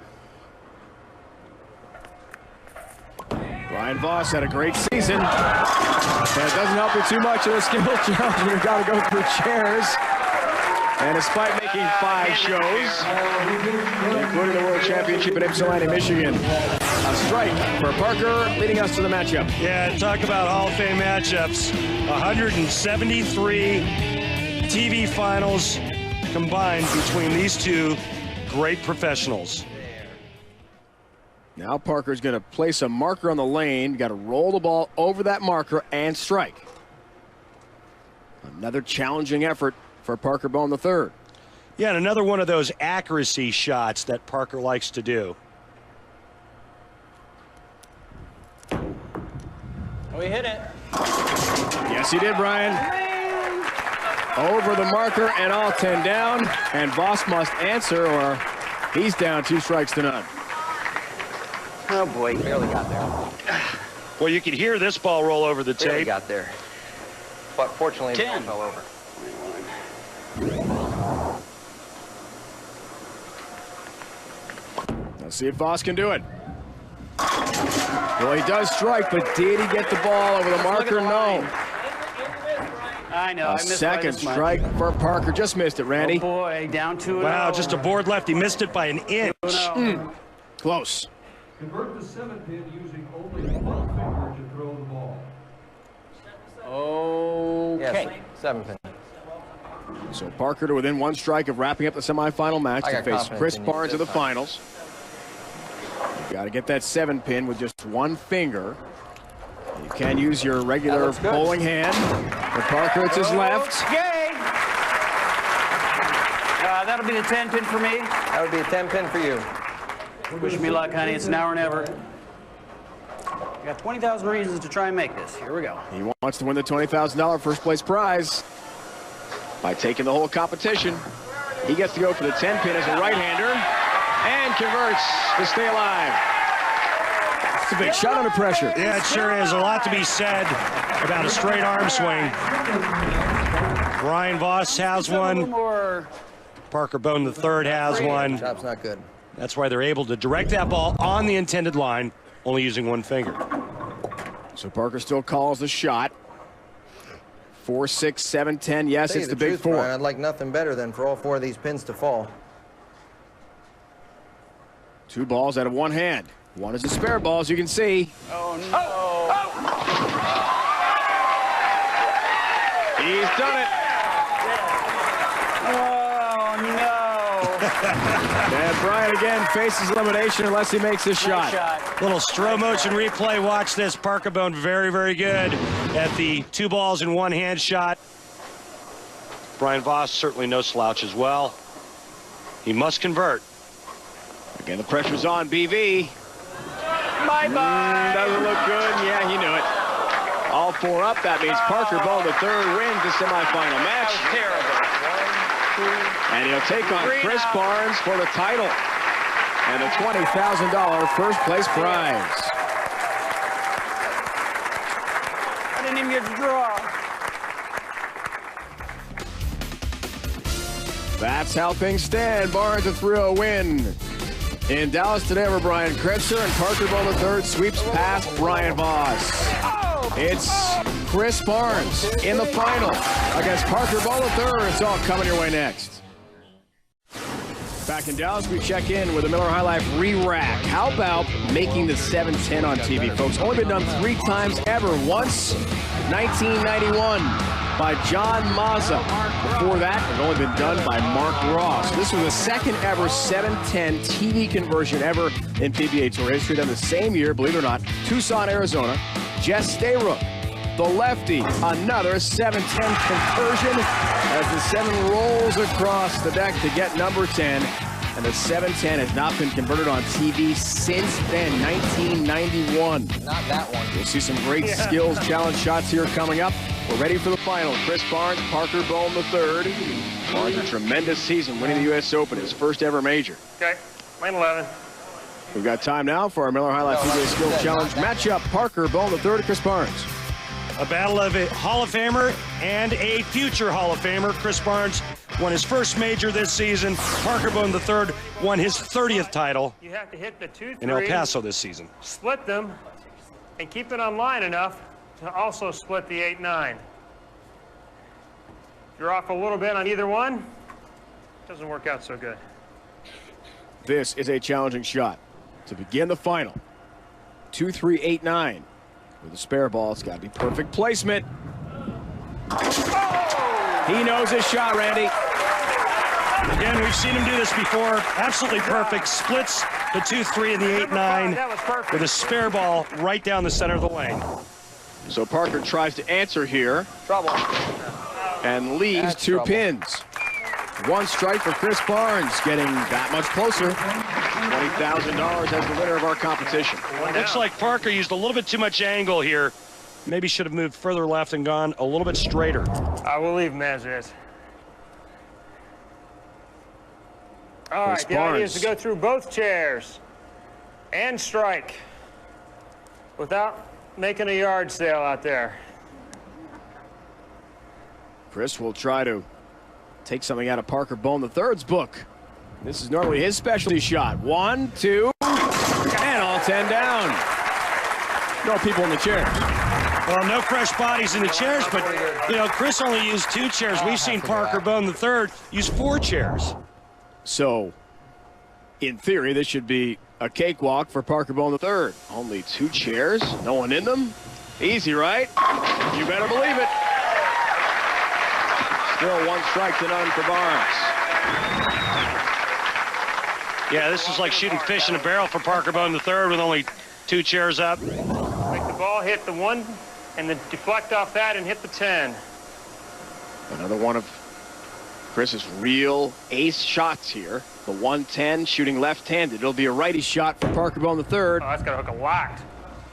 Brian Voss had a great season. But it doesn't help you too much in the skill challenge when you've got to go through chairs. And despite making 5 shows, including the World Championship in Ypsilanti, Michigan, a strike for Parker, leading us to the matchup. Yeah, talk about Hall of Fame matchups. 173 TV finals combined between these two great professionals. Now Parker's going to place a marker on the lane. Got to roll the ball over that marker and strike. Another challenging effort for Parker Bone III. Yeah, and another one of those accuracy shots that Parker likes to do. Oh, he hit it. Yes, he did, Brian. Over the marker and all 10 down. And Voss must answer or he's down 2 strikes to none. Oh, boy, barely got there. Well, you could hear this ball roll over the Barely tape. got there. But fortunately, the ball fell over. Let's see if Voss can do it. Well, he does strike, but did he get the ball over the marker? No. I know. A second strike for Parker. Just missed it, Randy. Oh, boy, down 2-0. Wow, just a board left. He missed it by an inch. Close. Convert the 7 pin using only one finger to throw the ball. Okay. Yes, 7 pin. So Parker to within 1 strike of wrapping up the semifinal match to face confidence Chris in you Barnes in the this time. finals. You got to get that 7 pin with just 1 finger. You can use your regular bowling hand. For Parker, it's his left. Yay! That'll be the 10 pin for me. That would be a 10 pin for you. Wish me luck, honey. It's now or never. I got 20,000 reasons to try and make this. Here we go. He wants to win the $20,000 first place prize by taking the whole competition. He gets to go for the 10 pin as a right-hander and converts to stay alive. It's a big shot under pressure. Yeah, it sure is. A lot to be said about a straight arm swing. Brian Voss has one. Parker Bone III has one. Shot's not good. That's why they're able to direct that ball on the intended line, only using 1 finger. So Parker still calls the shot. 4, 6, 7, 10. Yes, it's the big truth, 4. Brian, I'd like nothing better than for all 4 of these pins to fall. 2 balls out of 1 hand. 1 is a spare ball, as you can see. Oh, no. He's done it. Oh, no. And Brian again faces elimination unless he makes his shot. Little slow motion replay. Watch this. Parker Bone very, very good at the 2 balls in 1 hand shot. Brian Voss certainly no slouch as well. He must convert. Again, the pressure's on BV. Bye-bye. Doesn't look good. Yeah, he knew it. All 4 up. That means Parker Bone III wins the semifinal match. That was terrible. And he'll take on Chris Barnes for the title and the $20,000 first place prize. I didn't even get to draw. That's how things stand. Barnes a 3-0 win. In Dallas today over Brian Cretzer, and Parker Bone III sweeps past Brian Voss. It's Chris Barnes in the final against Parker Bone III. It's all coming your way next. Back in Dallas, we check in with a Miller High Life re-rack. How about making the 710 on TV, folks? Only been done 3 times ever. Once, 1991 by John Mazza. Before that, it had only been done by Mark Ross. This was the second ever 710 TV conversion ever in PBA Tour history. Done the same year, believe it or not, Tucson, Arizona. Jess Stayrook, the lefty, another 710 conversion. as the 7 rolls across the deck to get number 10. And the 710 has not been converted on TV since then, 1991. Not that one. We'll see some great skills challenge shots here coming up. We're ready for the final. Chris Barnes, Parker Bone III. Barnes, a tremendous season, winning the U.S. Open, his first ever major. Okay, lane 11. We've got time now for our Miller High Life PBA Skills Challenge matchup. Parker Bone III to Chris Barnes. A battle of a Hall of Famer and a future Hall of Famer. Chris Barnes won his first major this season. Parker Bone III won his 30th title You have to hit the 2-3 in El Paso this season. split them, and keep it on line enough to also split the 8-9. If you're off a little bit on either one, it doesn't work out so good. This is a challenging shot to begin the final. 2-3-8-9. With a spare ball, it's got to be perfect placement. Oh! He knows his shot, Randy. Again, we've seen him do this before. Absolutely perfect. Splits the 2-3 and the 8-9 with a spare ball right down the center of the lane. So Parker tries to answer here. Trouble. And leaves That's 2 trouble. pins. 1 strike for Chris Barnes, getting that much closer. $20,000 as the winner of our competition. Looks like Parker used a little bit too much angle here. Maybe should have moved further left and gone a little bit straighter. I will leave him as is. All right, the idea is to go through both chairs and strike without making a yard sale out there. Chris will try to take something out of Parker Bone III's book. This is normally his specialty shot. 1, 2, and all 10 down. No people in the chairs. Well, no fresh bodies in the chairs, but, you know, Chris only used 2 chairs. We've seen Parker Bone III use 4 chairs. So, in theory, this should be a cakewalk for Parker Bone III. Only 2 chairs, no one in them. Easy, right? You better believe it. Still 1 strike to none for Barnes. Yeah, this is like shooting fish in a barrel for Parker Bone III with only 2 chairs up. Make the ball hit the 1 and then deflect off that and hit the 10. Another one of Chris's real ace shots here. The 110 shooting left-handed. It'll be a righty shot for Parker Bone III. Oh, that's got to hook a locked.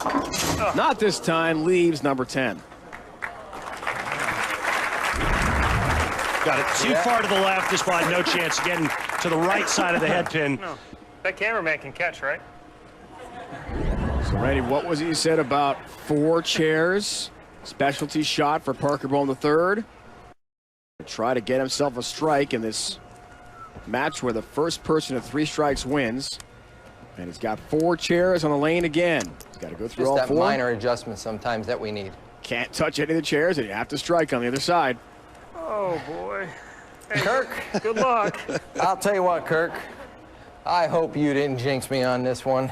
Oh. Not this time, leaves number 10. Got it too far to the left. This ball had no chance of getting to the right side of the head pin. No. That cameraman can catch, right? So, Randy, what was it you said about 4 chairs? Specialty shot for Parker Bone III. Try to get himself a strike in this match where the first person to 3 strikes wins. And he's got 4 chairs on the lane again. He's got to go through Just all that 4. minor adjustment sometimes that we need. Can't touch any of the chairs, and you have to strike on the other side. Oh, boy. Hey, Kirk, good luck. I'll tell you what, Kirk. I hope you didn't jinx me on this one.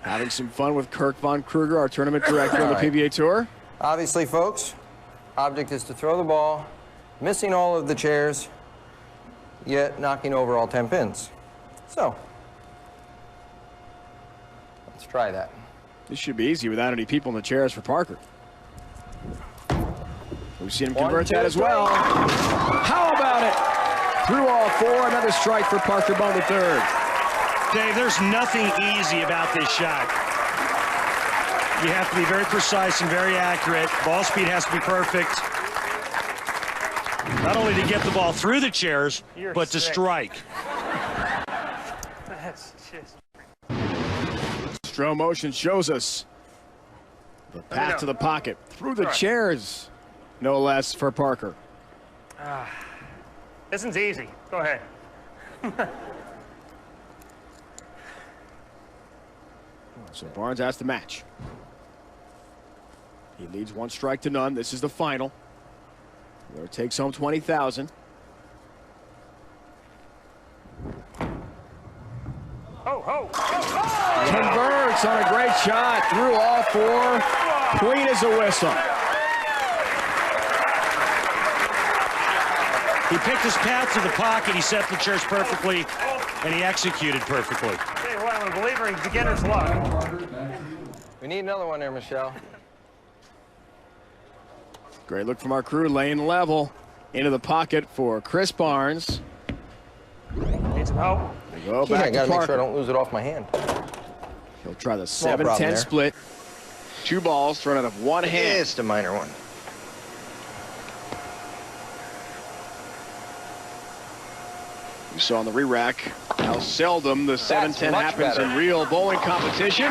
Having some fun with Kirk Von Kruger, our tournament director on the PBA Tour. Obviously, folks, object is to throw the ball, missing all of the chairs, yet knocking over all 10 pins. So, let's try that. This should be easy without any people in the chairs for Parker. We've seen him convert that as well. How about it? Through all 4, another strike for Parker Bone III. Dave, there's nothing easy about this shot. You have to be very precise and very accurate. Ball speed has to be perfect. Not only to get the ball through the chairs, but to strike. That's just... Slow motion shows us the path to the pocket. Through the chairs, no less, for Parker. This one's easy. Go ahead. So Barnes has the match. He leads 1 strike to none. This is the final. Where it takes home $20,000. Converts on a great shot through all 4. Clean as a whistle. He picked his path to the pocket. He set the chairs perfectly, and he executed perfectly. Tell you what, I'm a believer in beginner's luck. We need another one there, Michelle. Great look from our crew, lane level. Into the pocket for Chris Barnes. Need some help. They go Yeah, I back gotta to make Parker. sure I don't lose it off my hand. He'll try the Small problem 7-10 there. split. 2 balls thrown out of 1 hand. Just a minor one. You saw on the re-rack how seldom the 7-10 much happens better. in real bowling competition.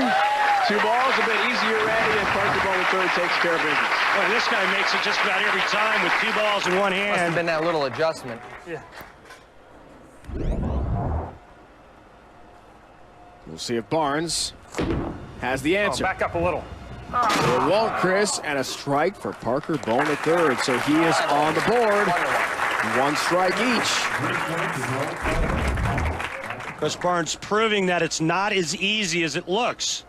2 balls, a bit easier, Randy, and Parker Bowling third takes care of business. Well, this guy makes it just about every time with 2 balls in 1 hand. Must have been that little adjustment. Yeah. We'll see if Barnes has the answer. Back up a little. It won't, Chris, and a strike for Parker Bowling third, so he is on the board. 1 strike each. Chris Barnes proving that it's not as easy as it looks.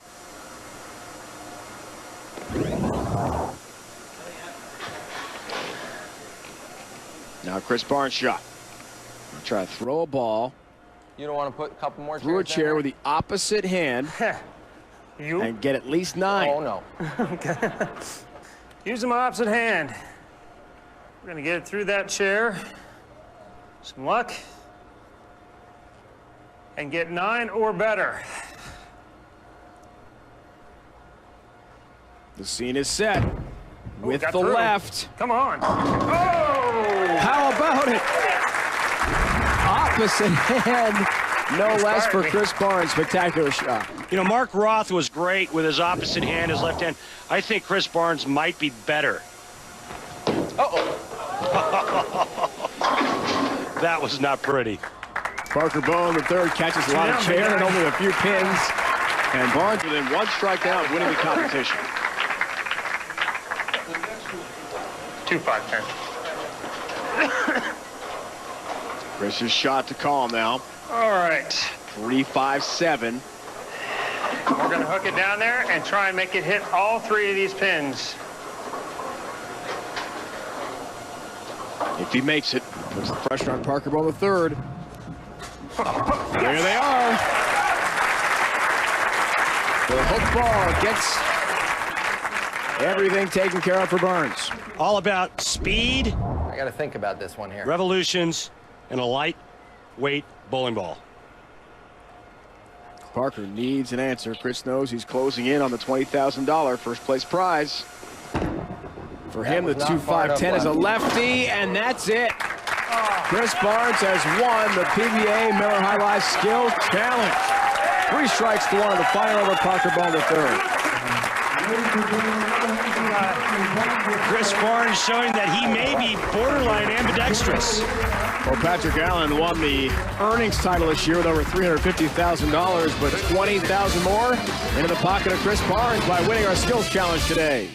Now Chris Barnes shot. He'll try to throw a ball You don't want to put a couple more through a chairs chair down with the opposite hand and get at least 9. Oh, no. Okay. Using my opposite hand. We're gonna get it through that chair. Some luck. And get 9 or better. The scene is set with got the through. left. Come on. Oh! How about it? Opposite hand, no less for Chris Barnes. Spectacular shot. You know, Mark Roth was great with his opposite hand, his left hand. I think Chris Barnes might be better. Uh-oh. That was not pretty. Parker Bowling the third catches a lot of chair and only a few pins. And Barnes within 1 strike down of winning the competition. 2-5-10. Chris's shot to call now. All right. 3-5-7. We're gonna hook it down there and try and make it hit all 3 of these pins. If he makes it, puts the pressure on Parker Bowling the third. There they are. The hook ball gets everything taken care of for Barnes. All about speed, I got to think about this one here. revolutions, and a lightweight bowling ball. Parker needs an answer. Chris knows he's closing in on the $20,000 first place prize. For him, the 2-5-10 is a lefty, and that's it. Chris Barnes has won the PBA Miller High Life Skills Challenge. 3 strikes to 1 in the final over Parker Bowling the third. Chris Barnes showing that he may be borderline ambidextrous. Well, Patrick Allen won the earnings title this year with over $350,000, but $20,000 more into the pocket of Chris Barnes by winning our Skills Challenge today.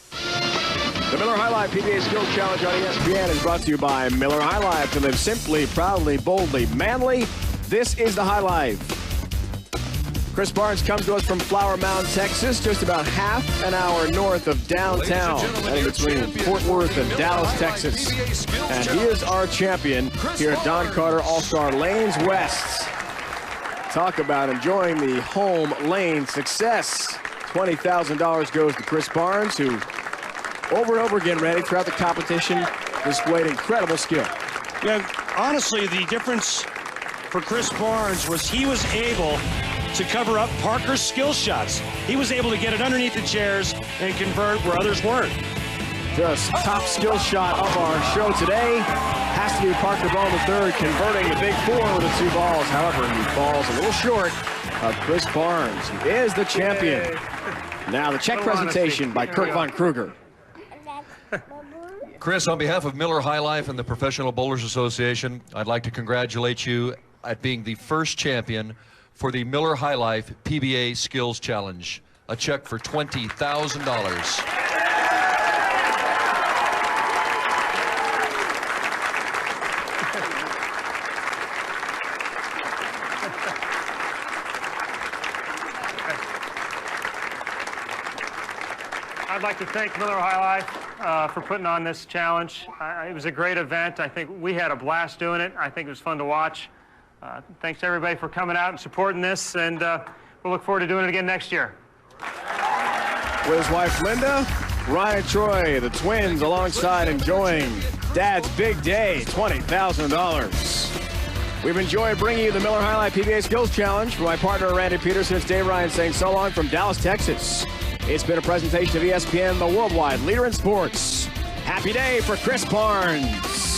The Miller High Life PBA Skills Challenge on ESPN is brought to you by Miller High Life. To live simply, proudly, boldly, manly, this is the High Life. Chris Barnes comes to us from Flower Mound, Texas, just about half an hour north of downtown, and between Fort Worth and Dallas, Texas. And he is our champion here at Don Carter All-Star Lanes West. Talk about enjoying the home lane success. $20,000 goes to Chris Barnes, who over and over again, Randy, throughout the competition, displayed incredible skill. Yeah, honestly, the difference for Chris Barnes was he was able to cover up Parker's skill shots. He was able to get it underneath the chairs and convert where others weren't. Just top skill shot of our show today has to be Parker Bowling III converting the big 4 with the 2 balls. However, he falls a little short of Chris Barnes, who is the champion. Now the check presentation by Kurt Von Kruger. Chris, on behalf of Miller High Life and the Professional Bowlers Association, I'd like to congratulate you at being the first champion for the Miller High Life PBA Skills Challenge. A check for $20,000. I'd like to thank Miller High Life for putting on this challenge. It was a great event. I think we had a blast doing it. I think it was fun to watch. Thanks to everybody for coming out and supporting this, and we'll look forward to doing it again next year. With his wife Linda, Ryan and Troy, the twins, alongside enjoying Dad's big day, $20,000. We've enjoyed bringing you the Miller High Life PBA Skills Challenge. For my partner, Randy Peterson, it's Dave Ryan saying so long from Dallas, Texas. It's been a presentation of ESPN, the worldwide leader in sports. Happy day for Chris Barnes.